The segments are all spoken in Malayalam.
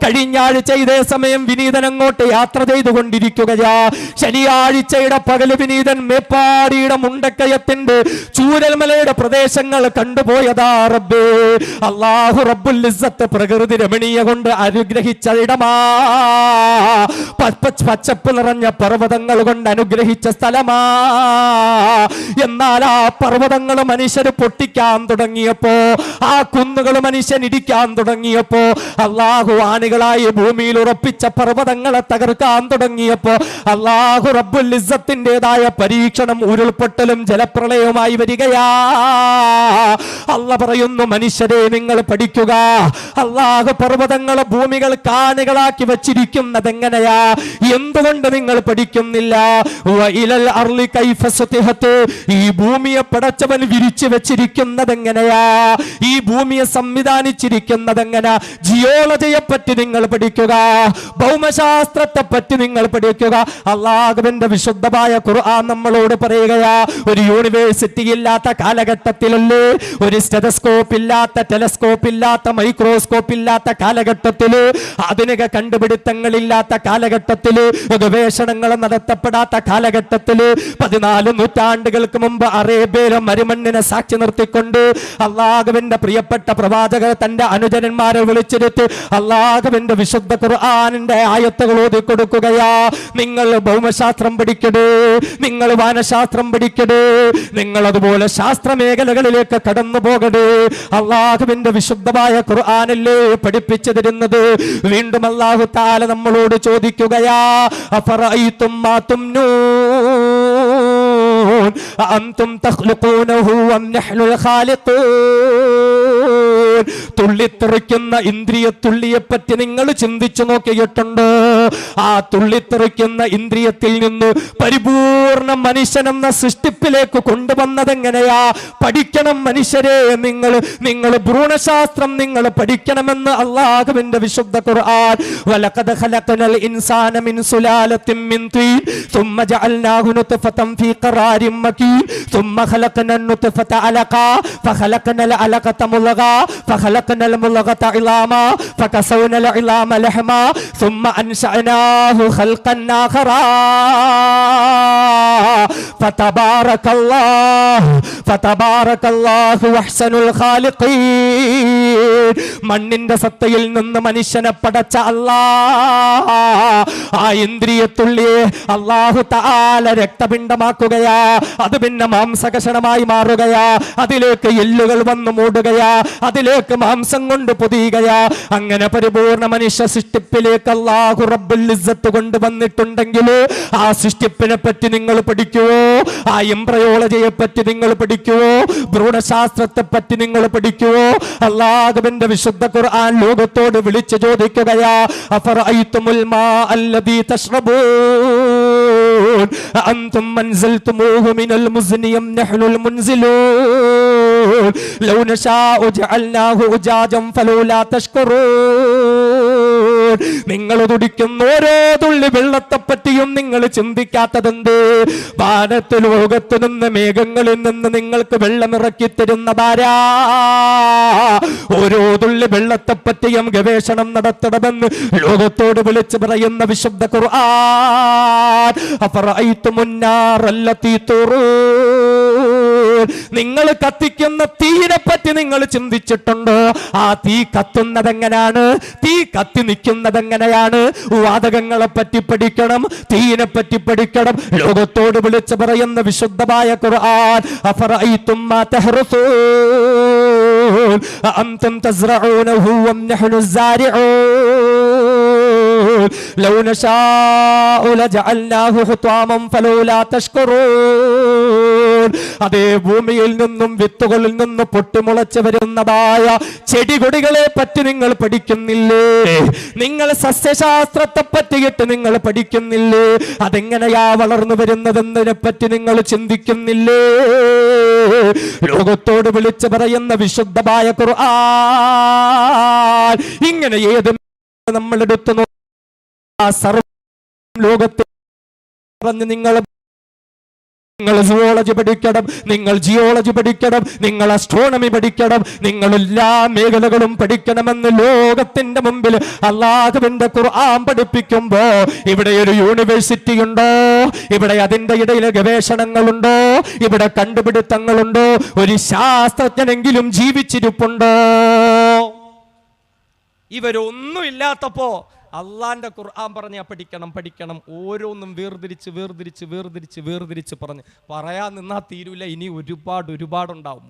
കഴിഞ്ഞ ആഴ്ച ഇതേ സമയം വിനീതൻ അങ്ങോട്ട് യാത്ര ചെയ്തുകൊണ്ടിരിക്കുകയാ. ശനിയാഴ്ചയുടെ പകല് വിനീതൻ മേപ്പാടിയുടെ മുണ്ടക്കയത്തിന്റെ ചൂരൽമലയുടെ പ്രദേശങ്ങൾ കണ്ടുപോയതാ. റബ്ബേ, അല്ലാഹു റബ്ബുൽ ഇസ്സത്ത് പ്രകൃതി രമണീയ കൊണ്ട് അനുഗ്രഹിച്ച ഇടമാ. പച്ചപ്പ് നിറഞ്ഞ പർവ്വതങ്ങൾ കൊണ്ട് അനുഗ്രഹിച്ച സ്ഥലമാ. എന്നാൽ ആ പർവ്വതങ്ങൾ മനുഷ്യർ പൊട്ടിക്കാൻ തുടങ്ങിയപ്പോ, ആ കുന്നുകൾ മനുഷ്യൻ ഇടിക്കാൻ തുടങ്ങിയപ്പോ, അല്ലാഹു ആണികളായി ഭൂമിയിൽ ഉറപ്പിച്ച പർവ്വതങ്ങളെ തകർക്കാൻ തുടങ്ങിയപ്പോ, അല്ലാഹു റബ്ബുൽ ഇസ്സത്തിൻ്റെതായ പരീക്ഷണം ഉരുൾപൊട്ടലും ജലപ്രളയവുമായി വരികയാ. അല്ലാഹു പറയുന്നു, മനുഷ്യരെ നിങ്ങൾ പഠിക്കുക. അല്ലാഹു പർവ്വതങ്ങളെ ഭൂമികൾ കാണികളാക്കി വെച്ചിരിക്കുന്നത് എങ്ങനെയാ? എന്തുകൊണ്ട് നിങ്ങൾ പഠിക്കുന്നില്ല? വഇലൽ അർളി കൈഫ സുതിഹത്, ഈ ഭൂമിയെ പടച്ചവൻ വിരിച്ചു വെച്ചിരിക്കുന്നത് എങ്ങനെയാ? ഈ ഭൂമിയെ സംവിധാനിച്ചിരിക്കുന്നത് എങ്ങനെയാ? ജിയോളജിയെ പറ്റി നിങ്ങൾ പഠിക്കുക, ഭൗമശാസ്ത്രത്തെ പറ്റി നിങ്ങൾ പഠിക്കുക. അല്ലാഹുവിന്റെ വിശുദ്ധമായ ഖുർആൻ നമ്മളോട് പറയുകയാ, ഒരു യൂണിവേഴ്സിറ്റി ഇല്ലാത്ത കാലഘട്ടത്തിലല്ലേ, ഒരു സ്റ്റെതസ്കോപ്പ് ഇല്ലാത്ത, ടെലസ്കോപ്പ് ഇല്ലാത്ത, മൈക്രോസ്കോപ്പ് ഇല്ലാത്ത കാലഘട്ടത്തില്, ആധുനിക കണ്ടുപിടുത്തങ്ങളില്ലാത്ത കാലഘട്ടത്തില്, ഗവേഷണങ്ങൾ നടത്തപ്പെടാത്ത കാലഘട്ടത്തില്, 14 നൂറ്റാണ്ടുകൾക്ക് മുമ്പ് അറേബ്യയിലെ മരുമണ്ണിനെ സാക്ഷി നിർത്തിക്കൊണ്ട് അല്ലാഹുവിന്റെ പ്രിയപ്പെട്ട പ്രവാചകർ തന്റെ അനുചരന്മാരെ വിളിച്ചിരുത്തി അല്ലാഹുവിന്റെ വിശുദ്ധ ഖുർആനിന്റെ ആയത്തുകൾ ഓതി കൊടുക്കുകയാ. നിങ്ങൾ ഭൗമശാസ്ത്രം പഠിക്കണേ, നിങ്ങൾ വാനശാസ്ത്രം പഠിക്കണേ, നിങ്ങൾ അതുപോലെ ശാസ്ത്ര മേഖലകളിലേക്ക് കടന്നു പോകണേ. അല്ലാഹുവിന്റെ വിശുദ്ധമായ ഖുർആനല്ലേ പഠിപ്പിച്ചു തരുന്നത്. വീണ്ടും അല്ലാഹു തആല നമ്മളോട് ചോദിക്കുകയാ, അഫറഅയ്തും മാ തുംനൂൻ അഅൻതും തഖ്ലുഖൂനഹു അം നഹ്നുൽ ഖാലിഖൂൻ. തുള്ളിത്തെറിക്കുന്ന ഇന്ദ്രിയത്തുള്ളിയെ പറ്റി നിങ്ങൾ ചിന്തിച്ചു നോക്കിയിട്ടുണ്ട്? ആ തുള്ളിത്തെറിക്കുന്ന ഇന്ദ്രിയത്തിൽ നിന്ന് പരിപൂർണ മനുഷ്യനെന്ന സൃഷ്ടിപ്പിലേക്ക് കൊണ്ടുവന്നതെങ്ങനെയാ? പഠിക്കണം മനുഷ്യരെ, നിങ്ങൾ ഭ്രൂണശാസ്ത്രം നിങ്ങൾ പഠിക്കണമെന്ന് അല്ലാഹുവിന്റെ വിശുദ്ധ ഖുർആൻ. വലഖദ് ഖലഖനൽ ഇൻസാന മിൻ സുലാലത്തിൻ മിൻ തീൻ ثم جعلناه نطفة في قرار مكين ثم خلقنا النطفة علقة فخلقنا العلقة مضغة فخلقنا المضغة عظاما فكسونا العظام لحما ثم أنشأناه خلقا آخر فتبارك الله أحسن الخالقين. മണ്ണിന്റെ സത്തയിൽ നിന്ന് മനുഷ്യനെ പടച്ച അല്ലാഹ് ആ ഇന്ദ്രിയത്തുള്ളിയെ അല്ലാഹു തആല രക്തപിണ്ഡമാക്കുകയാ. അത് പിന്നെ മാംസകഷണമായി മാറുകയാ, അതിലേക്ക് എല്ലുകൾ വന്നു മൂടുകയാ, അതിലേക്ക് മാംസം കൊണ്ട് പൊതിയുകയാ. അങ്ങനെ പരിപൂർണ മനുഷ്യ സൃഷ്ടിപ്പിലേക്ക് അല്ലാഹു റബ്ബുൽ ഇസ്സത്ത് കൊണ്ടുവന്നിട്ടുണ്ടെങ്കിൽ ആ സൃഷ്ടിപ്പിനെ പറ്റി നിങ്ങൾ പഠിക്കുവോ? ആ എംബ്രയോളജിയെ പറ്റി നിങ്ങൾ പഠിക്കുവോ? ഭ്രൂണശാസ്ത്രത്തെ പറ്റി നിങ്ങൾ പഠിക്കുവോ? അല്ലാഹുവിന്റെ വിശുദ്ധ ഖുർആൻ ലോകത്തോട് വിളിച്ചു ചോദിക്കുകയാ, അഫറഅയ്തുമുൽ മാ അല്ലദീ തശ്റബൂൻ അഅൻതും അൻസൽതുമൂഹു മിനൽ മുസ്നി അം നഹ്നുൽ മുൻസിലൂൻ ലൗ നശാഉ ജഅൽനാഹു ഉജാജൻ ഫലൗലാ തഷ്കുറൂൻ. നിങ്ങൾ തുടിക്കുന്ന ഓരോ തുള്ളി വെള്ളത്തെ പറ്റിയും നിങ്ങൾ ചിന്തിക്കാത്തതെന്ത്? വാനത്ത് ലോകത്തു നിന്ന് മേഘങ്ങളിൽ നിന്ന് നിങ്ങൾക്ക് വെള്ളമിറക്കി തരുന്നതാരാ? ഓരോ തുള്ളി വെള്ളത്തെ പറ്റിയും ഗവേഷണം നടത്തണമെന്ന് ലോകത്തോട് വിളിച്ചു പറയുന്ന വിശുദ്ധ ഖുർആൻ. അഫറഅയ്തുമുൻ നാറല്ലതീ തുറൂൻ, നിങ്ങൾ കത്തിക്കുന്ന തീയെ പറ്റി നിങ്ങൾ ചിന്തിച്ചിട്ടുണ്ടോ? ആ തീ കത്തുന്നത് എങ്ങനെയാണ്? തീ കത്തി നിൽക്കുന്നത് എങ്ങനെയാണ്? വാതകങ്ങളെ പറ്റി പഠിക്കണം, തീയിനെ പറ്റി പഠിക്കണം. ലോകത്തോട് വിളിച്ചു പറയുന്ന വിശുദ്ധമായ ഖുർആൻ. അഫറഅയ്തും മാ തഹ്റുസൂൻ അഅൻതും തസ്റഊനഹു അം നഹ്നു الزارعون ലൗ നശാഉ ലജഅൽനാഹു ഹുതാമൻ ഫലൗലാ തഷ്കുറൂൻ. അതേ ഭൂമിയിൽ നിന്നും വിത്തുകളിൽ നിന്ന് പൊട്ടിമുളച്ച് വരുന്നതായ ചെടികൊടികളെ പറ്റി നിങ്ങൾ പഠിക്കുന്നില്ലേ? നിങ്ങൾ സസ്യശാസ്ത്രത്തെ പറ്റിയിട്ട് നിങ്ങൾ പഠിക്കുന്നില്ലേ? അതെങ്ങനെയാ വളർന്നു വരുന്നതെന്നതിനെ പറ്റി നിങ്ങൾ ചിന്തിക്കുന്നില്ലേ? ലോകത്തോട് വിളിച്ചു പറയുന്ന വിശുദ്ധമായ ഖുർആൻ ഇങ്ങനെ ഏത് നമ്മളെടുത്തു സർവ ലോകത്തെ പറഞ്ഞ് നിങ്ങൾ നിങ്ങൾ സുവോളജി പഠിക്കണം, നിങ്ങൾ ജിയോളജി പഠിക്കണം, നിങ്ങൾ അസ്ട്രോണമി പഠിക്കണം, നിങ്ങൾ എല്ലാ മേഖലകളും പഠിക്കണമെന്ന് ലോകത്തിന്റെ മുമ്പിൽ അല്ലാഹുവിന്റെ ഖുർആൻ പഠിപ്പിക്കുമ്പോ ഇവിടെ ഒരു യൂണിവേഴ്സിറ്റി ഉണ്ടോ? ഇവിടെ അതിന്റെ ഇടയിലെ ഗവേഷണങ്ങളുണ്ടോ? ഇവിടെ കണ്ടുപിടുത്തങ്ങളുണ്ടോ? ഒരു ശാസ്ത്രജ്ഞനെങ്കിലും ജീവിച്ചിരിപ്പുണ്ടോ? ഇവരൊന്നും ഇല്ലാത്തപ്പോ അള്ളാന്റെ ഖുർആൻ പറഞ്ഞാൽ പഠിക്കണം. ഓരോന്നും വേർതിരിച്ച് പറഞ്ഞ് പറയാൻ നിന്നാ തീരൂല. ഇനി ഒരുപാടുണ്ടാവും.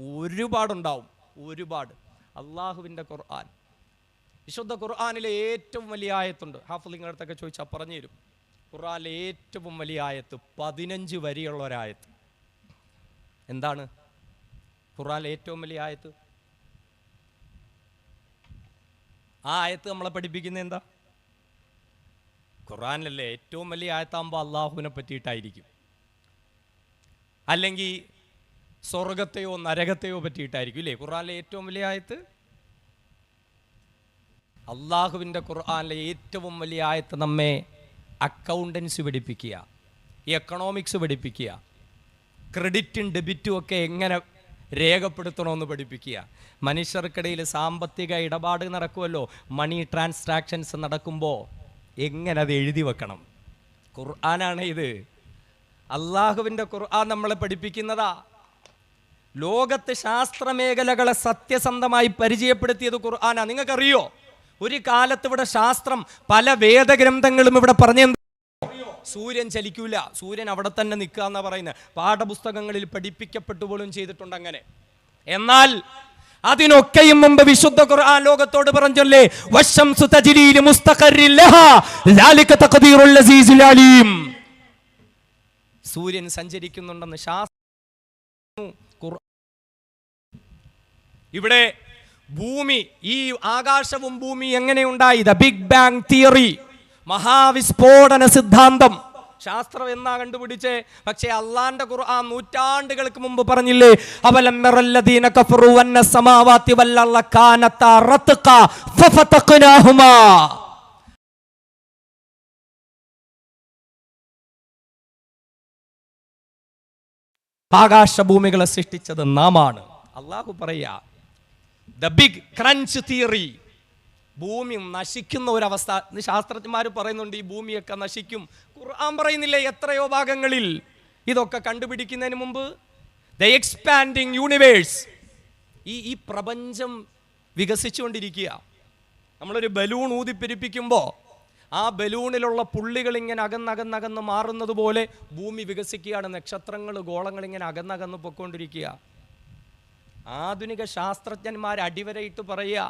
അള്ളാഹുവിന്റെ ഖുർആൻ, വിശുദ്ധ ഖുർആനിലെ ഏറ്റവും വലിയ ആയത്തുണ്ട്. ഹാഫിളിങ്ങളുടെ അടുത്തൊക്കെ ചോദിച്ചാൽ പറഞ്ഞു തരും. ഖുർആനിലെ ഏറ്റവും വലിയ ആയത്ത് 15 വരിയുള്ള ഒരായത്ത്. എന്താണ് ഖുർആനിലെ ഏറ്റവും വലിയ ആയത്ത്? ആ ആയത്ത് നമ്മളെ പഠിപ്പിക്കുന്നത് എന്താ? ഖുർആനിലല്ലേ ഏറ്റവും വലിയ ആയത്താകുമ്പോൾ അള്ളാഹുവിനെ പറ്റിയിട്ടായിരിക്കും, അല്ലെങ്കിൽ സ്വർഗത്തെയോ നരകത്തെയോ പറ്റിയിട്ടായിരിക്കും ഇല്ലേ? ഖുർആനിലെ ഏറ്റവും വലിയ ആയത്ത് അള്ളാഹുവിൻ്റെ ഖുർആനിലെ ഏറ്റവും വലിയ ആയത്ത് നമ്മെ അക്കൗണ്ടൻസി പഠിപ്പിക്കുക, എക്കണോമിക്സ് പഠിപ്പിക്കുക, ക്രെഡിറ്റും ഡെബിറ്റും ഒക്കെ എങ്ങനെ രേഖപ്പെടുത്തണമെന്ന് പഠിപ്പിക്കുക. മനുഷ്യർക്കിടയിൽ സാമ്പത്തിക ഇടപാട് നടക്കുമല്ലോ, മണി ട്രാൻസാക്ഷൻസ് നടക്കുമ്പോൾ എങ്ങനെ അത് എഴുതി വെക്കണം. ഖുർആനാണ് ഇത്. അള്ളാഹുവിൻ്റെ ഖുർആൻ നമ്മളെ പഠിപ്പിക്കുന്നതാ. ലോകത്ത് ശാസ്ത്രമേഖലകളെ സത്യസന്ധമായി പരിചയപ്പെടുത്തിയത് ഖുർആനാ. നിങ്ങൾക്കറിയോ, ഒരു കാലത്ത് ഇവിടെ ശാസ്ത്രം പല വേദഗ്രന്ഥങ്ങളും ഇവിടെ പറഞ്ഞു. സൂര്യൻ ചലിക്കൂല, സൂര്യൻ അവിടെ തന്നെ നിൽക്കുക എന്നാ പറയുന്നത്. പാഠപുസ്തകങ്ങളിൽ പഠിപ്പിക്കപ്പെട്ടു പോലും ചെയ്തിട്ടുണ്ട് അങ്ങനെ. എന്നാൽ അതിനൊക്കെയും മുമ്പ് വിശുദ്ധ ഖുർആൻ ലോകത്തോട് പറഞ്ഞല്ലേ, വശംസു തജ്രീ ലിമുസ്തഖറിൻ ലഹാ ദാലിക തഖ്ദീറുൽ അസീസിൽ അലീം. സൂര്യൻ സഞ്ചരിക്കുന്നുണ്ടെന്ന് ഇവിടെ ഭൂമി, ഈ ആകാശവും ഭൂമി എങ്ങനെ ഉണ്ടായി? ദ ബിഗ് ബാങ് തിയറി, മഹാവിസ്ഫോടന സിദ്ധാന്തം. ശാസ്ത്രം എന്നാ കണ്ടുപിടിച്ചേ? പക്ഷേ അള്ളാന്റെ ഖുർആൻ നൂറ്റാണ്ടുകൾക്ക് മുമ്പ് പറഞ്ഞില്ലേ, അവലം യറല്ലദീന കഫറു വന്ന സമാവാതി വല്ലല്ല കാനതാ റത്ഖ ഫഫതഖനാഹുമാ. ആകാശഭൂമികളെ സൃഷ്ടിച്ചത് നാമാണ്. അള്ളാഹു പറയാ ദ ബിഗ് ക്രഞ്ച് തിയറി, ഭൂമി നശിക്കുന്ന ഒരവസ്ഥ. ശാസ്ത്രജ്ഞന്മാർ പറയുന്നുണ്ട് ഈ ഭൂമിയൊക്കെ നശിക്കും. ഖുർആൻ പറയുന്നില്ലേ എത്രയോ ഭാഗങ്ങളിൽ? ഇതൊക്കെ കണ്ടുപിടിക്കുന്നതിന് മുമ്പ് ദ എക്സ്പാൻഡിങ് യൂണിവേഴ്സ്, ഈ പ്രപഞ്ചം വികസിച്ചുകൊണ്ടിരിക്കുക. നമ്മളൊരു ബലൂൺ ഊതിപ്പെരിപ്പിക്കുമ്പോൾ ആ ബലൂണിലുള്ള പുള്ളികൾ ഇങ്ങനെ അകന്നകന്ന് മാറുന്നത് പോലെ ഭൂമി വികസിക്കുകയാണ്. നക്ഷത്രങ്ങൾ, ഗോളങ്ങൾ ഇങ്ങനെ അകന്നകന്ന് പൊയ്ക്കൊണ്ടിരിക്കുക. ആധുനിക ശാസ്ത്രജ്ഞന്മാർ അടിവരയിട്ട് പറയുക.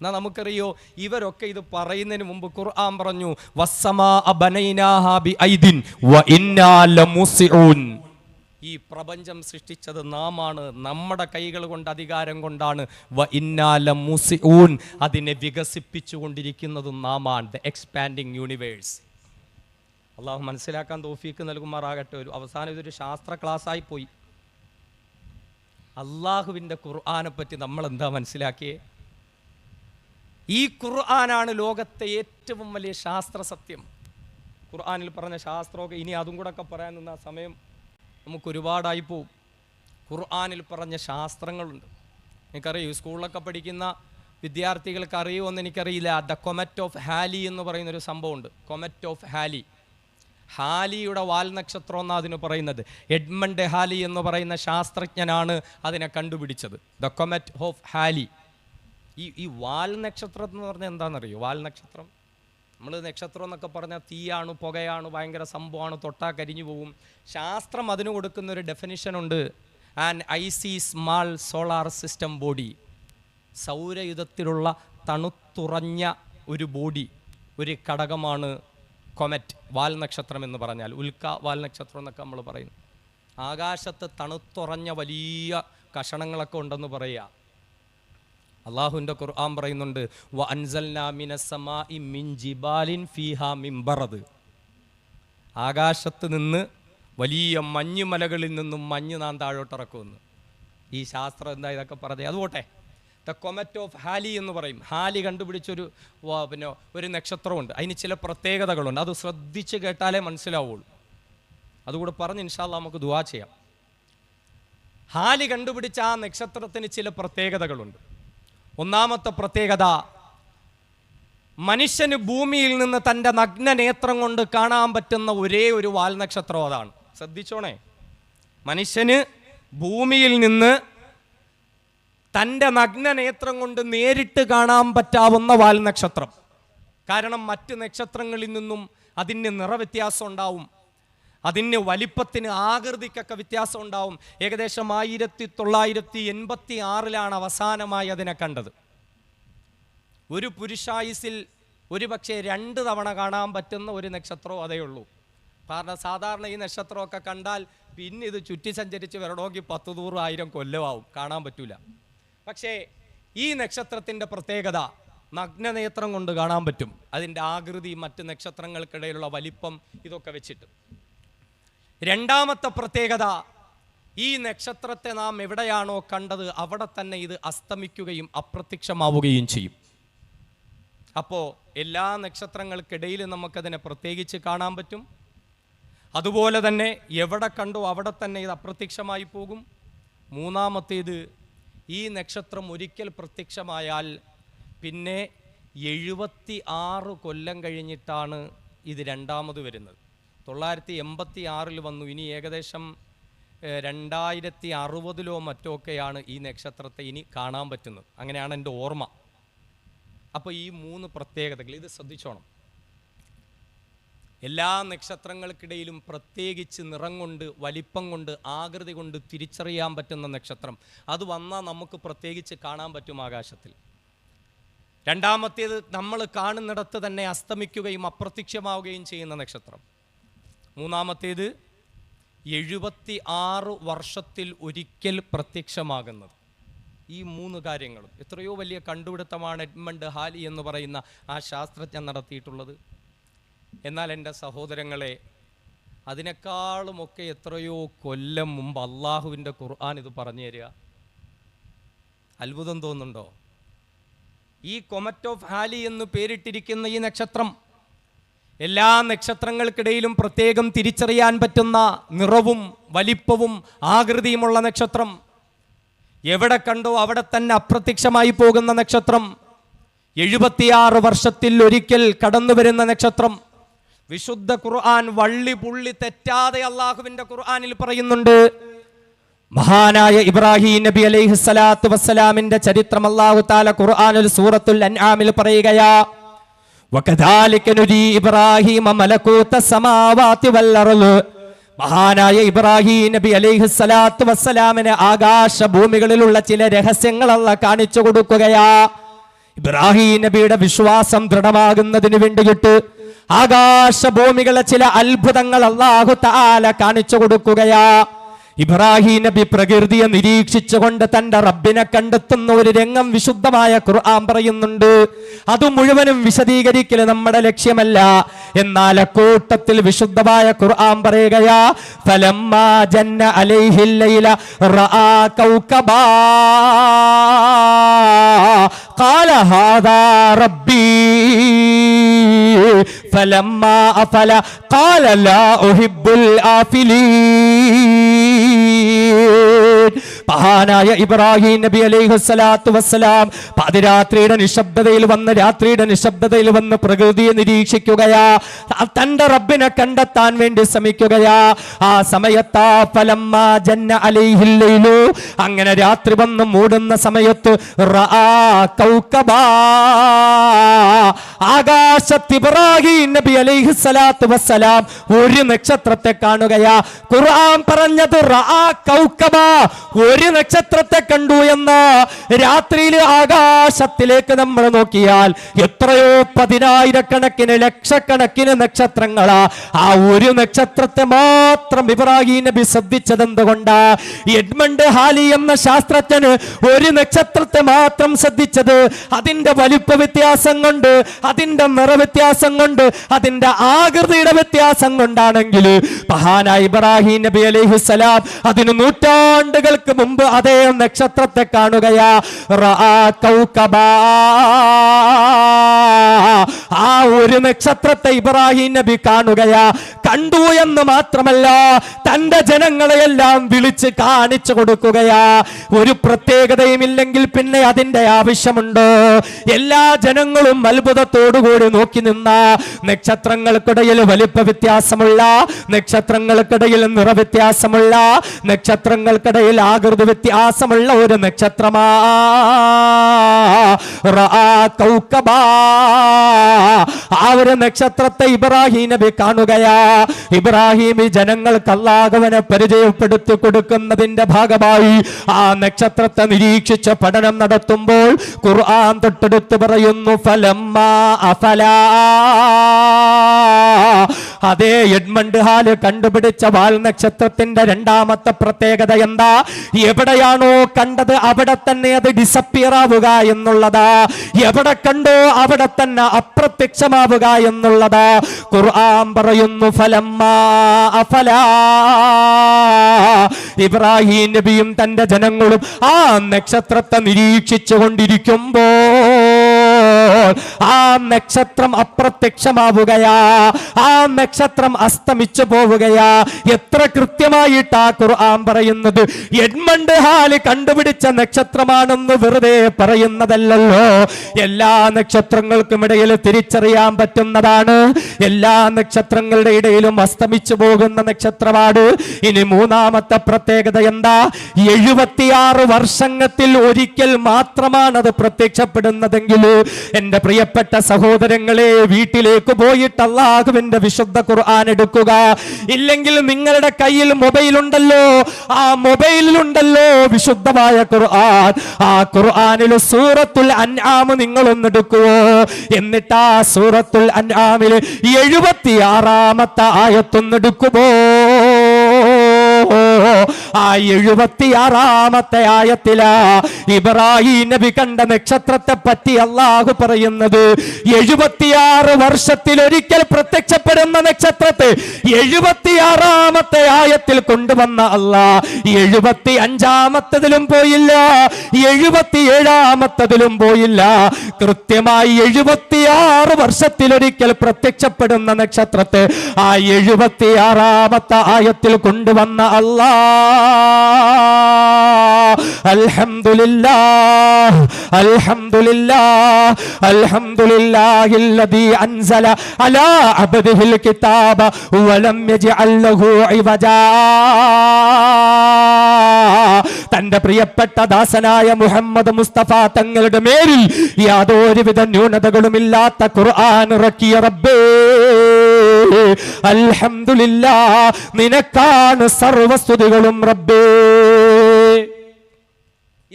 എന്നാ നമുക്കറിയോ, ഇവരൊക്കെ ഇത് പറയുന്നതിന് മുമ്പ് ഖുർആൻ പറഞ്ഞു വസ്സമാഅ ബനൈനാഹാ ബിഐദിൻ വഇന്നാ ലമുസിഊൻ. ഈ പ്രപഞ്ചം സൃഷ്ടിച്ചത് നാമാണ്, നമ്മുടെ കൈകൾ കൊണ്ട്, അധികാരം കൊണ്ടാണ്. വഇന്നാ ലമുസിഊൻ, അതിനെ വികസിപ്പിച്ചുകൊണ്ടിരിക്കുന്നതും നാമാണ്. The expanding universe. അള്ളാഹു മനസ്സിലാക്കാൻ തൗഫീക്ക് നൽകുമാറാകട്ടെ. ഒരു അവസാനം ഇതൊരു ശാസ്ത്ര ക്ലാസ്സായി പോയി. അള്ളാഹുവിൻ്റെ ഖുർആനെ പറ്റി നമ്മൾ എന്താ മനസ്സിലാക്കിയേ? ഈ ഖുർആനാണ് ലോകത്തെ ഏറ്റവും വലിയ ശാസ്ത്ര സത്യം. ഖുർആനിൽ പറഞ്ഞ ശാസ്ത്രമൊക്കെ ഇനി അതും കൂടെ ഒക്കെ പറയാൻ നിന്ന സമയം നമുക്ക് ഒരുപാടായി പോവും. ഖുർആനിൽ പറഞ്ഞ ശാസ്ത്രങ്ങളുണ്ട്. എനിക്കറിയൂ, സ്കൂളിലൊക്കെ പഠിക്കുന്ന വിദ്യാർത്ഥികൾക്ക് അറിയുമെന്ന് എനിക്കറിയില്ല. ദ കൊമറ്റ് ഓഫ് ഹാലി എന്ന് പറയുന്നൊരു സംഭവമുണ്ട്. കൊമറ്റ് ഓഫ് ഹാലി, ഹാലിയുടെ വാൽ നക്ഷത്രം എന്നാണ് അതിന് പറയുന്നത്. എഡ്മണ്ട് ഹാലി എന്ന് പറയുന്ന ശാസ്ത്രജ്ഞനാണ് അതിനെ കണ്ടുപിടിച്ചത്. The comet of Halley. ഈ വാൽ നക്ഷത്രം എന്ന് പറഞ്ഞാൽ എന്താണെന്നറിയോ? വാൽ നക്ഷത്രം, നമ്മൾ നക്ഷത്രം എന്നൊക്കെ പറഞ്ഞാൽ തീയാണ്, പുകയാണ്, ഭയങ്കര സംഭവമാണ്, തൊട്ടാൽ കരിഞ്ഞു പോകും. ശാസ്ത്രം അതിന് കൊടുക്കുന്നൊരു ഡെഫിനിഷനുണ്ട്. And icy small solar system body, സൗരയുധത്തിലുള്ള തണുത്തുറഞ്ഞ ഒരു ബോഡി, ഒരു ഘടകമാണ് കൊമറ്റ്, വാൽ നക്ഷത്രം എന്ന് പറഞ്ഞാൽ. ഉൽക്ക വാൽ നക്ഷത്രം എന്നൊക്കെ നമ്മൾ പറയുന്നു. ആകാശത്ത് തണുത്തുറഞ്ഞ വലിയ കഷണങ്ങളൊക്കെ ഉണ്ടെന്ന് പറയുക. അള്ളാഹുവിൻ്റെ ഖുർആൻ പറയുന്നുണ്ട് വ അൻസൽനാ മിനസ് സമാഇ മിൻ ജിബാലിൻ ഫീഹാ മിൻ ബറദ്. ആകാശത്ത് നിന്ന് വലിയ മഞ്ഞുമലകളിൽ നിന്നും മഞ്ഞ് നാം താഴോട്ടിറക്കുമെന്ന്. ഈ ശാസ്ത്രം എന്താ ഇതൊക്കെ പറഞ്ഞേ? അതുപോട്ടെ, ദ കൊമറ്റ് ഓഫ് ഹാലി എന്ന് പറയും. ഹാലി കണ്ടുപിടിച്ചൊരു ഒരു നക്ഷത്രമുണ്ട്. അതിന് ചില പ്രത്യേകതകളുണ്ട്. അത് ശ്രദ്ധിച്ച് കേട്ടാലേ മനസ്സിലാവുള്ളൂ. അതുകൂടെ പറഞ്ഞ് ഇൻഷാ അല്ലാഹ് നമുക്ക് ദുആ ചെയ്യാം. ഹാലി കണ്ടുപിടിച്ച ആ നക്ഷത്രത്തിന് ചില പ്രത്യേകതകളുണ്ട്. ഒന്നാമത്തെ പ്രത്യേകത, മനുഷ്യന് ഭൂമിയിൽ നിന്ന് തൻ്റെ നഗ്നനേത്രം കൊണ്ട് കാണാൻ പറ്റുന്ന ഒരേ ഒരു വാൽനക്ഷത്രം അതാണ്. ശ്രദ്ധിച്ചോണേ, മനുഷ്യന് ഭൂമിയിൽ നിന്ന് തൻ്റെ നഗ്നനേത്രം കൊണ്ട് നേരിട്ട് കാണാൻ പറ്റാവുന്ന വാൽനക്ഷത്രം. കാരണം മറ്റ് നക്ഷത്രങ്ങളിൽ നിന്നും അതിന് നിറവ്യത്യാസം ഉണ്ടാവും, അതിന് വലിപ്പത്തിന് ആകൃതിക്കൊക്കെ വ്യത്യാസം ഉണ്ടാവും. ഏകദേശം 1986 അവസാനമായി അതിനെ കണ്ടത്. ഒരു പുരുഷായുസിൽ ഒരുപക്ഷെ 2 തവണ കാണാൻ പറ്റുന്ന ഒരു നക്ഷത്രവും അതേ ഉള്ളൂ. കാരണം സാധാരണ ഈ നക്ഷത്രമൊക്കെ കണ്ടാൽ പിന്നെ ഇത് ചുറ്റി സഞ്ചരിച്ച് വരണമെങ്കിൽ 10,100,000 കൊല്ലമാവും, കാണാൻ പറ്റൂല. പക്ഷേ ഈ നക്ഷത്രത്തിൻ്റെ പ്രത്യേകത, നഗ്നനേത്രം കൊണ്ട് കാണാൻ പറ്റും. അതിൻ്റെ ആകൃതി, മറ്റ് നക്ഷത്രങ്ങൾക്കിടയിലുള്ള വലിപ്പം, ഇതൊക്കെ വെച്ചിട്ട്. രണ്ടാമത്തെ പ്രത്യേകത, ഈ നക്ഷത്രത്തെ നാം എവിടെയാണോ കണ്ടത് അവിടെ തന്നെ ഇത് അസ്തമിക്കുകയും അപ്രത്യക്ഷമാവുകയും ചെയ്യും. അപ്പോൾ എല്ലാ നക്ഷത്രങ്ങൾക്കിടയിൽ നമുക്കതിനെ പ്രത്യേകിച്ച് കാണാൻ പറ്റും. അതുപോലെ തന്നെ എവിടെ കണ്ടോ അവിടെ തന്നെ ഇത് അപ്രത്യക്ഷമായി പോകും. മൂന്നാമത്തേത്, ഈ നക്ഷത്രം ഒരിക്കൽ പ്രത്യക്ഷമായാൽ പിന്നെ 76 കൊല്ലം കഴിഞ്ഞിട്ടാണ് ഇത് രണ്ടാമത് വരുന്നത്. 986 വന്നു. ഇനി ഏകദേശം 2060 മറ്റോ ഒക്കെയാണ് ഈ നക്ഷത്രത്തെ ഇനി കാണാൻ പറ്റുന്നത്. അങ്ങനെയാണ് എൻ്റെ ഓർമ്മ. അപ്പോൾ ഈ 3 പ്രത്യേകതകൾ ഇത് ശ്രദ്ധിച്ചോണം. എല്ലാ നക്ഷത്രങ്ങൾക്കിടയിലും പ്രത്യേകിച്ച് നിറം കൊണ്ട്, വലിപ്പം കൊണ്ട്, ആകൃതി കൊണ്ട് തിരിച്ചറിയാൻ പറ്റുന്ന നക്ഷത്രം, അത് വന്നാൽ നമുക്ക് പ്രത്യേകിച്ച് കാണാൻ പറ്റും ആകാശത്തിൽ. രണ്ടാമത്തേത്, നമ്മൾ കാണുന്നിടത്ത് തന്നെ അസ്തമിക്കുകയും അപ്രത്യക്ഷമാവുകയും ചെയ്യുന്ന നക്ഷത്രം. മൂന്നാമത്തേത്, 76 വർഷത്തിൽ ഒരിക്കൽ പ്രത്യക്ഷമാകുന്നത്. ഈ 3 കാര്യങ്ങളും എത്രയോ വലിയ കണ്ടുപിടുത്തമാണ് എഡ്മണ്ട് ഹാലി എന്ന് പറയുന്ന ആ ശാസ്ത്രജ്ഞൻ നടത്തിയിട്ടുള്ളത്. എന്നാൽ എൻ്റെ സഹോദരങ്ങളെ, അതിനേക്കാളുമൊക്കെ എത്രയോ കൊല്ലം മുമ്പ് അള്ളാഹുവിൻ്റെ ഖുർആൻ ഇത് പറഞ്ഞു തരിക. അത്ഭുതം തോന്നുന്നുണ്ടോ? ഈ കൊമറ്റ് ഓഫ് ഹാലി എന്ന് പേരിട്ടിരിക്കുന്ന ഈ നക്ഷത്രം, എല്ലാ നക്ഷത്രങ്ങൾക്കിടയിലും പ്രത്യേകം തിരിച്ചറിയാൻ പറ്റുന്ന നിറവും വലിപ്പവും ആകൃതിയുമുള്ള നക്ഷത്രം, എവിടെ കണ്ടോ അവിടെ തന്നെ അപ്രത്യക്ഷമായി പോകുന്ന നക്ഷത്രം, 76 വർഷത്തിൽ ഒരിക്കൽ കടന്നു വരുന്ന നക്ഷത്രം. വിശുദ്ധ ഖുർആൻ വള്ളി പുള്ളി തെറ്റാതെ അള്ളാഹുവിന്റെ ഖുർആനിൽ പറയുന്നുണ്ട്. മഹാനായ ഇബ്രാഹിം നബി അലൈഹിസ്സലാത്തു വസ്സലാമിന്റെ ചരിത്രം അല്ലാഹു തആല ഖുർആനിൽ സൂറത്തുൽ അൻആമിൽ പറയുകയാ, വകദാലിക നുരി ഇബ്രാഹിമ മലകൂത സമാവാതി വൽ അർള്. മഹാനായ ഇബ്രാഹിം നബി അലൈഹിസ്സലാത്തു വസ്സലാമിനെ ആകാശ ഭൂമികളിലുള്ള ചില രഹസ്യങ്ങൾ അല്ലാഹു കാണിച്ചു കൊടുക്കുകയാ. ഇബ്രാഹിം നബിയുടെ വിശ്വാസം ദൃഢമാകുന്നതിന് വേണ്ടിയിട്ട് ആകാശ ഭൂമികളെ ചില അത്ഭുതങ്ങൾ അല്ലാഹു തആല കാണിച്ചു കൊടുക്കുകയാ. ഇബ്രാഹിം നബി പ്രകൃതിയെ നിരീക്ഷിച്ചുകൊണ്ട് തന്റെ റബ്ബിനെ കണ്ടെത്തുന്ന ഒരു രംഗം വിശുദ്ധമായ ഖുർആൻ പറയുന്നുണ്ട്. അത് മുഴുവനും വിശദീകരിക്കൽ നമ്മുടെ ലക്ഷ്യമല്ല. എന്നാൽ അക്കൂട്ടത്തിൽ വിശുദ്ധമായ ഖുർആൻ പറയുകയാ, ഫലമ്മാ ജന്ന അലൈഹിൽ ലൈല റആ കൗകബാ ഖാല ഹാദാ റബ്ബി ഫലമ്മാ അഫല ഖാല ലാ ഉഹിബ്ബുൽ ആഫിലീൻ. മഹാനായ ഇബ്രാഹിം നബി അലൈഹിസ്സലാത്തു വസ്സലാം പാതിരാത്രിയുടെ നിശബ്ദതയിൽ വന്ന്, രാത്രിയുടെ നിശബ്ദതയിൽ വന്ന് പ്രകൃതിയെ നിരീക്ഷിക്കുകയാ, തന്റെ റബ്ബിനെ കണ്ടെത്താൻ വേണ്ടി ശ്രമിക്കുകയാ. ആ സമയത്താ ഫലമ്മാ ജന്ന അലൈഹിൽ ലൈലു, അങ്ങനെ രാത്രി വന്ന് മൂടുന്ന സമയത്ത് റആ കൗകബാ, ആകാശത്ത് ഇബ്രാഹിം നബി അലൈഹിസ്സലാത്തു വസ്സലാം ഒരു നക്ഷത്രത്തെ കാണുകയാ. ഖുർആൻ പറഞ്ഞത് റആ കൗകബാ, ഒരു നക്ഷത്രത്തെ കണ്ടു എന്ന്. രാത്രിയിൽ ആകാശത്തിലേക്ക് നമ്മൾ നോക്കിയാൽ എത്രയോ 10,000 ലക്ഷക്കണക്കിന് നക്ഷത്രങ്ങളാ. ആ ഒരു നക്ഷത്രത്തെ മാത്രം ഇബ്രാഹിം നബി ശ്രദ്ധിച്ചത് എന്തുകൊണ്ടാ? എഡ്മണ്ട് ഹാലി എന്ന ശാസ്ത്രജ്ഞന് ഒരു നക്ഷത്രത്തെ മാത്രം ശ്രദ്ധിച്ചത് അതിന്റെ വലിപ്പ വ്യത്യാസം കൊണ്ട്, അതിന്റെ നിറവ്യത്യാസം കൊണ്ട്, അതിന്റെ ആകൃതിയുടെ വ്യത്യാസം കൊണ്ടാണെങ്കിൽ മഹാനായ ഇബ്രാഹിം നബി അലൈഹിസ്സലാം അതിന് നൂറ്റാണ്ടുകൾക്ക് മുമ്പ് അതേ നക്ഷത്രത്തെ കാണുകയാ. റആ കൗകബാ, ആ ഒരു നക്ഷത്രത്തെ ഇബ്രാഹിം നബി കാണുകയാ. കണ്ടു എന്ന് മാത്രമല്ല, തന്റെ ജനങ്ങളെയെല്ലാം വിളിച്ച് കാണിച്ചു കൊടുക്കുകയാ. ഒരു പ്രത്യേകതയും ഇല്ലെങ്കിൽ പിന്നെ അതിന്റെ ആവശ്യമുണ്ടോ? എല്ലാ ജനങ്ങളും അത്ഭുതത്തോടുകൂടി നോക്കി നിന്ന നക്ഷത്രങ്ങൾക്കിടയിൽ വലിപ്പ വ്യത്യാസമുള്ള, നക്ഷത്രങ്ങൾക്കിടയിൽ നിറവ്യത്യാസമുള്ള, നക്ഷത്രങ്ങൾക്കിടയിൽ ആകൃതി വ്യത്യാസമുള്ള ഒരു നക്ഷത്രമാ റആ കൗകബാ. ആ ഒരു നക്ഷത്രത്തെ ഇബ്രാഹിം നബി കാണുകയാ. ഇബ്രാഹിം ജനങ്ങൾക്ക് അല്ലാഹുവിനെ പരിചയപ്പെടുത്തി കൊടുക്കുന്നതിന്റെ ഭാഗമായി ആ നക്ഷത്രത്തെ നിരീക്ഷിച്ച് പഠനം നടത്തുമ്പോൾ ഖുർആൻ തൊട്ടെടുത്ത് പറയുന്നു ഫലമ്മാ അഫലാ. അതേ എഡ്മണ്ട് ഹാല് കണ്ടുപിടിച്ച വാൽ നക്ഷത്രത്തിന്റെ രണ്ടാമത്തെ പ്രത്യേകത എന്താ? എവിടെയാണോ കണ്ടത് അവിടെ തന്നെ അത് ഡിസപ്പിയർ ആവുക എന്നുള്ളതാ. എവിടെ കണ്ടോ അവിടെ തന്നെ അപ്രത്യക്ഷമാവുക എന്നുള്ളതാ. ഖുർആൻ പറയുന്നു ഫലമ്മാ അഫലാ. ഇബ്രാഹിം നബിയും തന്റെ ജനങ്ങളും ആ നക്ഷത്രത്തെ നിരീക്ഷിച്ചു കൊണ്ടിരിക്കുമ്പോൾ ആ നക്ഷത്രം അപ്രത്യക്ഷമാവുകയാ. ആ നക്ഷത്രം അസ്തമിച്ചു പോവുകയാ. എത്ര കൃത്യമായിട്ടാ ഖുർആൻ പറയുന്നത്. എഡ്മണ്ട് ഹാല് കണ്ടുപിടിച്ച നക്ഷത്രമാണെന്ന് വെറുതെ പറയുന്നതല്ലല്ലോ. എല്ലാ നക്ഷത്രങ്ങൾക്കും ഇടയിൽ തിരിച്ചറിയാൻ പറ്റുന്നതാണ്. എല്ലാ നക്ഷത്രങ്ങളുടെ ഇടയിലും അസ്തമിച്ചു പോകുന്ന നക്ഷത്രമാണ്. ഇനി മൂന്നാമത്തെ പ്രത്യേകത എന്താ? 76 വർഷത്തിൽ ഒരിക്കൽ മാത്രമാണ് അത് പ്രത്യക്ഷപ്പെടുന്നതെങ്കിൽ എന്റെ പ്രിയപ്പെട്ട സഹോദരങ്ങളെ, വീട്ടിലേക്ക് പോയിട്ട് അല്ലാഹുവിന്റെ വിശുദ്ധ ഖുർആൻ എടുക്കുക. ഇല്ലെങ്കിൽ നിങ്ങളുടെ കയ്യിൽ മൊബൈൽ ഉണ്ടല്ലോ, ആ മൊബൈലിലുണ്ടല്ലോ വിശുദ്ധമായ ഖുർആൻ. ആ ഖുർആനിൽ സൂറത്തുൽ അൻആം നിങ്ങളൊന്ന് എടുക്കുവോ? എന്നിട്ട് ആ സൂറത്തുൽ അൻആമിൽ 76ാമത്തെ ആയത്തൊന്ന് എടുക്കുമോ? ആ 76ാമത്തെ ആയത്തിലാ ഇബ്രാഹിം നബി കണ്ട നക്ഷത്രത്തെ പറ്റി അല്ലാഹു പറയുന്നത്. 76 വർഷത്തിൽ ഒരിക്കൽ പ്രത്യക്ഷപ്പെടുന്ന നക്ഷത്രത്തെ 76ാമത്തെ ആയത്തിൽ കൊണ്ടുവന്ന അല്ലാഹ് 75ാമത്തതിലും പോയില്ല, 77ാമത്തതിലും പോയില്ല. കൃത്യമായി 76 വർഷത്തിലൊരിക്കൽ പ്രത്യക്ഷപ്പെടുന്ന നക്ഷത്രത്തെ ആ 76ാമത്തെ ആയത്തിൽ കൊണ്ടുവന്ന അല്ലാഹ്. അൽഹംദുലില്ലാഹ് അൽഹംദുലില്ലാഹ് അൽഹംദുലില്ലാഹില്ലദീ അൻസല അലാ അബ്ദിഹിൽ കിതാബ വലം യജ്അൽ ലഹു ഇവജാ. തന്റെ പ്രിയപ്പെട്ട ദാസനായ മുഹമ്മദ് മുസ്തഫ തങ്ങളുടെ മേലിൽ യാതൊരുവിധ ന്യൂനതകളുമില്ലാത്ത ഖുർആൻ ഇറക്കിയ റബ്ബേ, അൽഹംദുലില്ലാഹ്, നിനക്കാണ് സർവസ്തുതികളും റബ്ബേ.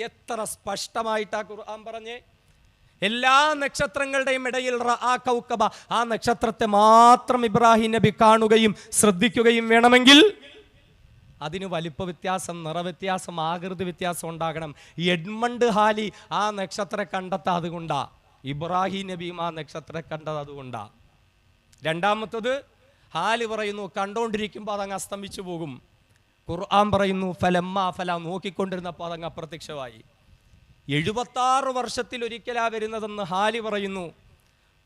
എത്ര സ്പഷ്ടമായിട്ടാ ഖുർആൻ പറഞ്ഞേ. എല്ലാ നക്ഷത്രങ്ങളുടെയും ഇടയിൽ റആ കൗകബ, ആ നക്ഷത്രത്തെ മാത്രം ഇബ്രാഹിം നബി കാണുകയും ശ്രദ്ധിക്കുകയും വേണമെങ്കിൽ അതിന് വലിപ്പ വ്യത്യാസം, നിറവ്യത്യാസം, ആകൃതി വ്യത്യാസം ഉണ്ടാകണം. എഡ്മണ്ട് ഹാലി ആ നക്ഷത്രം കണ്ടെത്ത അതുകൊണ്ടാ. ഇബ്രാഹിം നബിയും ആ നക്ഷത്രം കണ്ടത് അതുകൊണ്ടാ. രണ്ടാമത്തത് ഹാല് പറയുന്നു കണ്ടുകൊണ്ടിരിക്കുമ്പോൾ അതങ്ങ് അസ്തമിച്ചു പോകും. ഖുർആൻ പറയുന്നു ഫലമ്മാ ഫല, നോക്കിക്കൊണ്ടിരുന്നപ്പോൾ അതങ്ങ് അപ്രത്യക്ഷമായി. 76 വർഷത്തിൽ ഒരിക്കലാ വരുന്നതെന്ന് ഹാലി പറയുന്നു.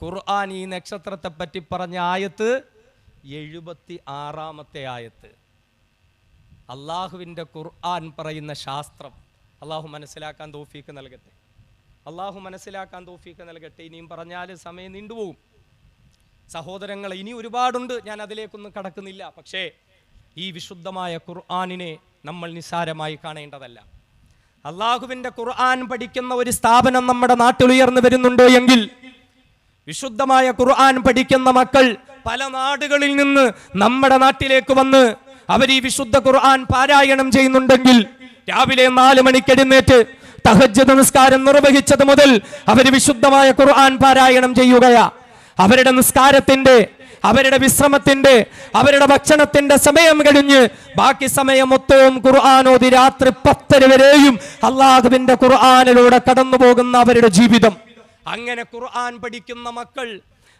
ഖുർആൻ ഈ നക്ഷത്രത്തെ പറ്റി പറഞ്ഞ ആയത്ത് 76ാമത്തെ ആയത്ത്. അള്ളാഹുവിൻ്റെ ഖുർആൻ പറയുന്ന ശാസ്ത്രം അള്ളാഹു മനസ്സിലാക്കാൻ തൗഫീക്ക് നൽകട്ടെ. അള്ളാഹു മനസ്സിലാക്കാൻ തൗഫീക്ക് നൽകട്ടെ. ഇനിയും പറഞ്ഞാൽ സമയം നീണ്ടുപോകും. സഹോദരങ്ങൾ, ഇനി ഒരുപാടുണ്ട്, ഞാൻ അതിലേക്കൊന്നും കടക്കുന്നില്ല. പക്ഷേ ഈ വിശുദ്ധമായ ഖുർആനിനെ നമ്മൾ നിസ്സാരമായി കാണേണ്ടതല്ല. അള്ളാഹുവിൻ്റെ ഖുർആൻ പഠിക്കുന്ന ഒരു സ്ഥാപനം നമ്മുടെ നാട്ടിൽ ഉയർന്നു വരുന്നുണ്ടോ എങ്കിൽ, വിശുദ്ധമായ ഖുർആൻ പഠിക്കുന്ന മക്കൾ പല നാടുകളിൽ നിന്ന് നമ്മുടെ നാട്ടിലേക്ക് വന്ന് അവർ ഈ വിശുദ്ധ ഖുർആൻ പാരായണം ചെയ്യുന്നുണ്ടെങ്കിൽ, രാവിലെ 4 മണിക്ക് എഴുന്നേറ്റ് തഹജ്ജുദ് നിസ്കാരം നിർവഹിച്ചത് മുതൽ അവർ വിശുദ്ധമായ ഖുർആൻ പാരായണം ചെയ്യുകയാ. അവരുടെ നിസ്കാരത്തിന്റെ, അവരുടെ വിശ്രമത്തിന്റെ, അവരുടെ ഭക്ഷണത്തിന്റെ സമയം കഴിഞ്ഞ് ബാക്കി സമയം മൊത്തവും ഖുർആനോദി രാത്രി 10 വരെയും അള്ളാഹുവിന്റെ ഖുർആനിലൂടെ കടന്നു പോകുന്ന അവരുടെ ജീവിതം, അങ്ങനെ ഖുർആൻ പഠിക്കുന്ന മക്കൾ,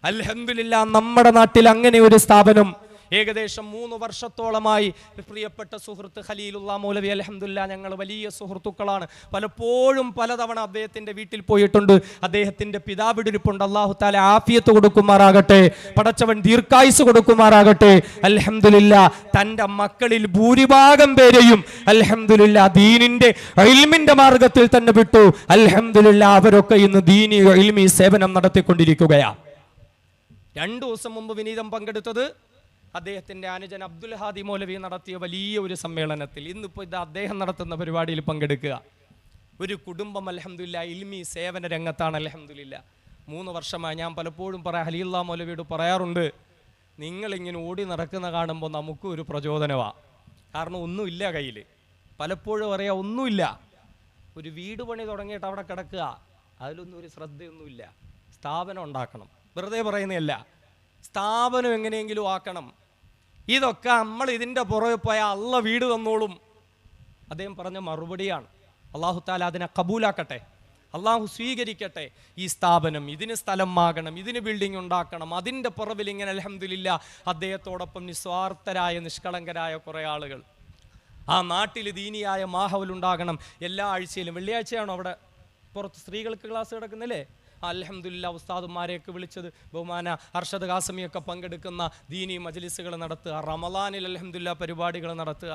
അൽഹംദുലില്ലാഹ് നമ്മുടെ നാട്ടിൽ അങ്ങനെ ഒരു സ്ഥാപനം ഏകദേശം 3 വർഷത്തോളമായി പ്രിയപ്പെട്ട സുഹൃത്ത് ഖലീലുള്ളാ മൗലവി, അൽഹംദുലില്ലാഹ് ഞങ്ങൾ വലിയ സുഹൃത്തുക്കളാണ്. പലപ്പോഴും പലതവണ അദ്ദേഹത്തിന്റെ വീട്ടിൽ പോയിട്ടുണ്ട്. അദ്ദേഹത്തിന്റെ പിതാവിടിരിപ്പുണ്ട്. അല്ലാഹു തആല ആഫിയത്ത് കൊടുക്കുമാറാകട്ടെ, പടച്ചവൻ ദീർഘായുസ് കൊടുക്കുമാറാകട്ടെ. അൽഹംദുലില്ലാഹ് തന്റെ മക്കളിൽ ഭൂരിഭാഗം പേരെയും അൽഹംദുലില്ലാഹ് ദീനിന്റെ ഇൽമിന്റെ മാർഗത്തിൽ തന്നെ വിട്ടു. അൽഹംദുലില്ലാഹ് അവരൊക്കെ ഇന്ന് ദീനി ഇൽമി സേവനം നടത്തിക്കൊണ്ടിരിക്കുകയാണ്. 2 ദിവസം മുമ്പ് വിനീതം പങ്കെടുത്തത് അദ്ദേഹത്തിന്റെ അനുജൻ അബ്ദുൽ ഹാദി മൗലവി നടത്തിയ വലിയ ഒരു സമ്മേളനത്തിൽ. ഇന്നിപ്പോൾ ഇത് അദ്ദേഹം നടത്തുന്ന പരിപാടിയിൽ പങ്കെടുക്കുക. ഒരു കുടുംബം അൽഹംദുലില്ലാഹ് ഇൽമി സേവന രംഗത്താണ്. അൽഹംദുലില്ലാഹ് 3 വർഷമായി ഞാൻ പലപ്പോഴും ഖലീലുള്ളാ മൗലവിയോട് പറയാറുണ്ട്, നിങ്ങളിങ്ങനെ ഓടി നടക്കുന്ന കാണുമ്പോൾ നമുക്കും ഒരു പ്രചോദനമാണ്. കാരണം ഒന്നുമില്ല കയ്യിൽ. പലപ്പോഴും പറയാം ഒന്നുമില്ല, ഒരു വീട് പണി തുടങ്ങിയിട്ട് അവിടെ കിടക്കുക, അതിലൊന്നും ഒരു ശ്രദ്ധയൊന്നുമില്ല. സ്ഥാപനം ഉണ്ടാക്കണം, വെറുതെ പറയുന്നതല്ല, സ്ഥാപനം എങ്ങനെയെങ്കിലും ആക്കണം. ഇതൊക്കെ നമ്മൾ ഇതിൻ്റെ പുറകെ പോയാൽ അള്ളാഹ് വീട് തന്നോളും. അദ്ദേഹം പറഞ്ഞ മറുപടിയാണ്. അല്ലാഹു തആല അതിനെ കബൂലാക്കട്ടെ, അള്ളാഹു സ്വീകരിക്കട്ടെ. ഈ സ്ഥാപനം, ഇതിന് സ്ഥലം ആകണം, ഇതിന് ബിൽഡിംഗ് ഉണ്ടാക്കണം, അതിൻ്റെ പുറവിൽ ഇങ്ങനെ അൽഹംദുലില്ലാഹ് അദ്ദേഹത്തോടൊപ്പം നിസ്വാർത്ഥരായ നിഷ്കളങ്കരായ കുറേ ആളുകൾ. ആ നാട്ടിൽ ദീനിയായ മാഹൗൽ ഉണ്ടാകണം. എല്ലാ ആഴ്ചയിലും വെള്ളിയാഴ്ചയാണോ അവിടെ പുറത്ത് സ്ത്രീകൾക്ക് ക്ലാസ് കിടക്കുന്നില്ലേ? അൽഹംദുലില്ലാഹ് ഉസ്താദുമാരെയൊക്കെ വിളിച്ചത് ബഹുമാന അർഷദ് ഖാസമിയൊക്കെ പങ്കെടുക്കുന്ന ദീനി മജ്ലിസുകൾ നടത്തുക, റമളാനിൽ അൽഹംദുലില്ലാഹ് പരിപാടികൾ നടത്തുക.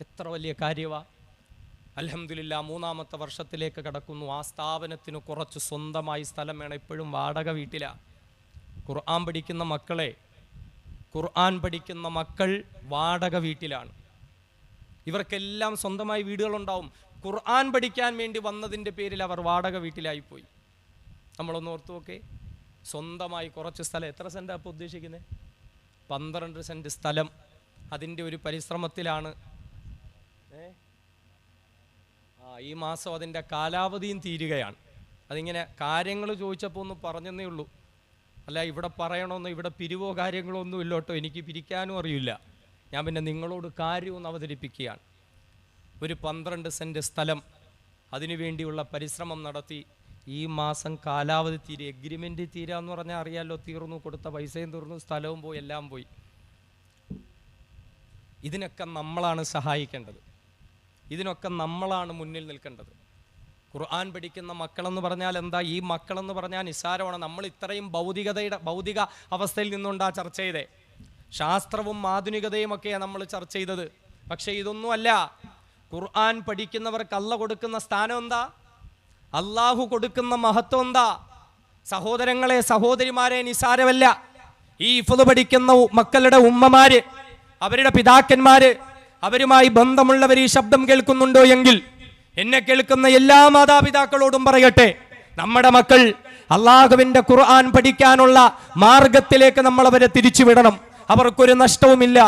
എത്ര വലിയ കാര്യമാണ്. അൽഹംദുലില്ലാഹ് 3ാമത്തെ വർഷത്തിലേക്ക് കടക്കുന്നു. ആ സ്ഥാപനത്തിന് കുറച്ച് സ്വന്തമായി സ്ഥലം വേണം. ഇപ്പോഴും വാടക വീട്ടിലാണ്. ഖുർആൻ പഠിക്കുന്ന മക്കളെ, ഖുർആൻ പഠിക്കുന്ന മക്കൾ വാടക വീട്ടിലാണ്. ഇവർക്കെല്ലാം സ്വന്തമായി വീടുകളുണ്ടാവും. ഖുർആൻ പഠിക്കാൻ വേണ്ടി വന്നതിൻ്റെ പേരിൽ അവർ വാടക വീട്ടിലായിപ്പോയി. നമ്മളൊന്ന് ഓർത്തു നോക്കേ. സ്വന്തമായി കുറച്ച് സ്ഥലം, എത്ര സെൻറ്റാണ് അപ്പോൾ ഉദ്ദേശിക്കുന്നത്? 12 സെൻറ്റ് സ്ഥലം. അതിൻ്റെ ഒരു പരിശ്രമത്തിലാണ്. ഈ മാസം അതിൻ്റെ കാലാവധിയും തീരുകയാണ്. അതിങ്ങനെ കാര്യങ്ങൾ ചോദിച്ചപ്പോൾ ഒന്ന് പറഞ്ഞെന്നേ ഉള്ളൂ. അല്ല ഇവിടെ പറയണമെന്നോ ഇവിടെ പിരിവോ കാര്യങ്ങളോ ഒന്നും ഇല്ല കേട്ടോ. എനിക്ക് പിരിക്കാനും അറിയില്ല. ഞാൻ പിന്നെ നിങ്ങളോട് കാര്യമൊന്ന് അവതരിപ്പിക്കുകയാണ്. ഒരു 12 സെൻറ്റ് സ്ഥലം, അതിനുവേണ്ടിയുള്ള പരിശ്രമം നടത്തി. ഈ മാസം കാലാവധി തീരെ, എഗ്രിമെൻ്റ് തീരാന്ന് പറഞ്ഞാൽ അറിയാമല്ലോ, തീർന്നു. കൊടുത്ത പൈസയും തീർന്നു, സ്ഥലവും പോയി, എല്ലാം പോയി. ഇതിനൊക്കെ നമ്മളാണ് സഹായിക്കേണ്ടത്. ഇതിനൊക്കെ നമ്മളാണ് മുന്നിൽ നിൽക്കേണ്ടത്. ഖുർആൻ പഠിക്കുന്ന മക്കളെന്ന് പറഞ്ഞാൽ എന്താ? ഈ മക്കളെന്ന് പറഞ്ഞാൽ നിസ്സാരമാണ്. നമ്മൾ ഇത്രയും ഭൗതിക അവസ്ഥയിൽ നിന്നുകൊണ്ടാ ചർച്ച ചെയ്തേ. ശാസ്ത്രവും ആധുനികതയും ഒക്കെയാണ് നമ്മൾ ചർച്ച ചെയ്തത്. പക്ഷേ ഇതൊന്നുമല്ല. ഖുർആൻ പഠിക്കുന്നവർക്ക് അല്ലാഹ് കൊടുക്കുന്ന സ്ഥാനം എന്താ? അള്ളാഹു കൊടുക്കുന്ന മഹത്വം എന്താ? സഹോദരങ്ങളെ, സഹോദരിമാരെ, നിസാരമല്ല. ഈ ഹിഫ്ള് പഠിക്കുന്ന മക്കളുടെ ഉമ്മമാര്, അവരുടെ പിതാക്കന്മാര്, അവരുമായി ബന്ധമുള്ളവർ ഈ ശബ്ദം കേൾക്കുന്നുണ്ടോ എങ്കിൽ എന്നെ കേൾക്കുന്ന എല്ലാ മാതാപിതാക്കളോടും പറയട്ടെ, നമ്മുടെ മക്കൾ അള്ളാഹുവിന്റെ ഖുർആൻ പഠിക്കാനുള്ള മാർഗത്തിലേക്ക് നമ്മൾ അവരെ തിരിച്ചുവിടണം. അവർക്കൊരു നഷ്ടവുമില്ല.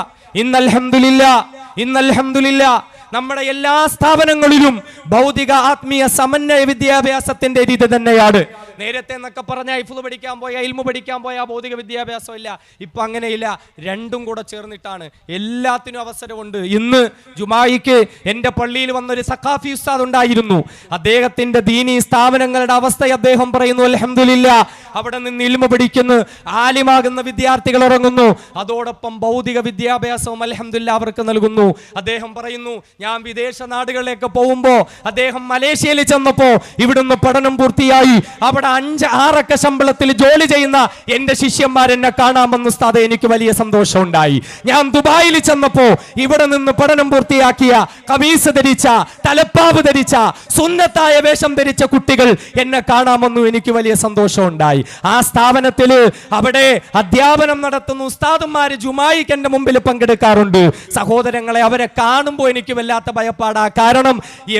ഇന്നൽഹംദുലില്ലാ നമ്മുടെ എല്ലാ സ്ഥാപനങ്ങളിലും ഭൗതിക ആത്മീയ സമന്വയ വിദ്യാഭ്യാസത്തിന്റെ രീതി തന്നെയാണ്. നേരത്തെ എന്നൊക്കെ പറഞ്ഞാൽ ഹിഫ്ള് പഠിക്കാൻ പോയാൽ, ഇൽമു പഠിക്കാൻ പോയാൽ ഭൗതിക വിദ്യാഭ്യാസം ഇല്ല. ഇപ്പം അങ്ങനെയില്ല. രണ്ടും കൂടെ ചേർന്നിട്ടാണ്. എല്ലാത്തിനും അവസരമുണ്ട്. ഇന്ന് ജുമായിക്ക് എൻ്റെ പള്ളിയിൽ വന്നൊരു സഖാഫി ഉസ്താദ് ഉണ്ടായിരുന്നു. അദ്ദേഹത്തിന്റെ ദീനി സ്ഥാപനങ്ങളുടെ അവസ്ഥ അദ്ദേഹം പറയുന്നു. അൽഹംദുലില്ലാ, അവിടെ നിന്ന് ഇൽമു പഠിക്കുന്നു, ആലിമാകുന്ന വിദ്യാർത്ഥികൾ ഇറങ്ങുന്നു. അതോടൊപ്പം ഭൗതിക വിദ്യാഭ്യാസവും അൽഹംദുലില്ലാ അവർക്ക് നൽകുന്നു. അദ്ദേഹം പറയുന്നു, ഞാൻ വിദേശ നാടുകളിലേക്ക് പോകുമ്പോൾ, അദ്ദേഹം മലേഷ്യയിൽ ചെന്നപ്പോ ഇവിടുന്ന് പഠനം പൂർത്തിയായി അവിടെ 5-6 ശമ്പളത്തിൽ ജോലി ചെയ്യുന്ന എന്റെ ശിഷ്യന്മാരെന്നെ കാണാമെന്ന് ഉസ്താദേ എനിക്ക് വലിയ സന്തോഷം ഉണ്ടായി. ഞാൻ ദുബായിൽ ചെന്നപ്പോ ഇവിടെ നിന്ന് പഠനം പൂർത്തിയാക്കിയ, കമീസ് ധരിച്ച, തലപ്പാവ് ധരിച്ച, സുന്നത്തായ വേഷം ധരിച്ച കുട്ടികൾ എന്നെ കാണാമെന്നു എനിക്ക് വലിയ സന്തോഷം ഉണ്ടായി. ആ സ്ഥാപനത്തില് അവിടെ അധ്യാപനം നടത്തുന്ന ഉസ്താദുമാര് ജുമായിക്ക് എന്റെ മുമ്പിൽ പങ്കെടുക്കാറുണ്ട്. സഹോദരങ്ങളെ, അവരെ കാണുമ്പോൾ എനിക്ക് വല്ലാത്ത ഭയപ്പാടാ. കാരണം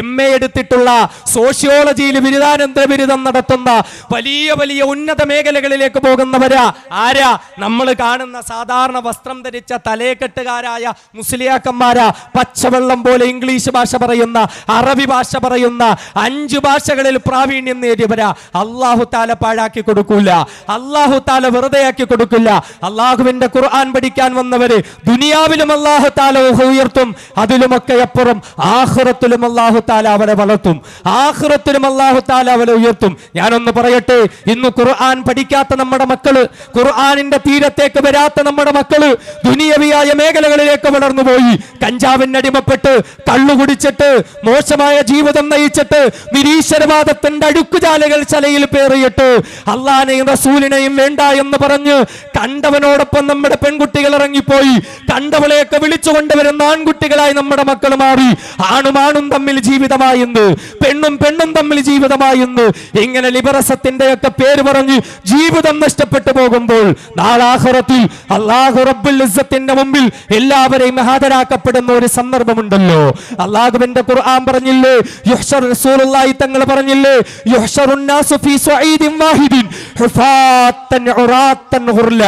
MA എടുത്തിട്ടുള്ള, സോഷ്യോളജിയിൽ ബിരുദാനന്തര ബിരുദം നടത്തുന്ന, വലിയ വലിയ ഉന്നത മേഖലകളിലേക്ക് പോകുന്നവരാ. ആരാ? നമ്മൾ കാണുന്ന സാധാരണ വസ്ത്രം ധരിച്ച തലേക്കെട്ടുകാരായ മുസ്ലിയാക്കന്മാരാ. പച്ചവെള്ളം പോലെ ഇംഗ്ലീഷ് ഭാഷ പറയുന്ന, അറബി ഭാഷ പറയുന്ന, 5 ഭാഷകളിൽ പ്രാവീണ്യം നേടിയവരാ. അല്ലാഹു തആല പാഴാക്കി കൊടുക്കൂല. കൊടുക്കൂല. അല്ലാഹു തആല വെറുതെയാക്കി കൊടുക്കില്ല. അല്ലാഹുവിന്റെ ഖുർആൻ പഠിക്കാൻ വന്നവരെ ദുനിയാവിലും അല്ലാഹു തആല ഉയർത്തും, അതിലുമൊക്കെ അപ്പുറം ആഖിറത്തിലും അല്ലാഹു തആല അവരെ വളർത്തും, ആഖിറത്തിലും അല്ലാഹു തആല അവരെ ഉയർത്തും. ഞാനൊന്ന് പറയട്ടെ, ഇന്ന് ഖുർആൻ പഠിക്കാത്ത നമ്മുടെ മക്കള്, ഖുർആനിന്റെ തീരത്തേക്ക് വരാത്ത നമ്മുടെ മക്കള് ദുനിയവിയായ മേഖലകളിലേക്ക് വളർന്നുപോയി. കഞ്ചാവിന് അടിമപ്പെട്ട്, കള്ളുകുടിച്ചിട്ട്, മോശമായ ജീവിതം നയിച്ചിട്ട്, നിരീശ്വരവാദത്തിന്റെ അഴുക്കുചാലുകൾ ചലയിൽ പേറിയിട്ട്, അള്ളാനെയും റസൂലിനെയും വേണ്ട എന്ന് പറഞ്ഞ് കണ്ടവനോടൊപ്പം നമ്മുടെ പെൺകുട്ടികൾ ഇറങ്ങിപ്പോയി. കണ്ടവളെയൊക്കെ വിളിച്ചു കൊണ്ടുവരുന്ന ആൺകുട്ടികളായി നമ്മുടെ മക്കൾ മാറി. ആണും തമ്മിൽ ജീവിതമായിന്ന്, പെണ്ണും തമ്മിൽ ജീവിതമായിന്ന്. ഇങ്ങനെ ലിബറസത്തിന്റെ ഒക്കെ പേര് പറഞ്ഞ് ജീവിതം നഷ്ടപ്പെട്ടു പോകുമ്പോൾ നാളാഖിറത്തിൽ അല്ലാഹു റബ്ബുൽ ഇസ്സത്തിന്റെ മുമ്പിൽ എല്ലാവരെയും ഹാജരാക്കപ്പെടുന്ന ഒരു സന്ദർഭമുണ്ടല്ലോ. അല്ലാഹുവിന്റെ ഖുർആൻ പറഞ്ഞില്ലേ, യുഹ്ശർ റസൂലുള്ളാഹി തങ്ങൾ പറഞ്ഞില്ലേ, യുഹ്ശറുൻ നാസു ഫീ സ്വഈദിൻ വാഹിദിൻ ഹുഫാത്തൻ ഉറാത്തൻ ഹുർല.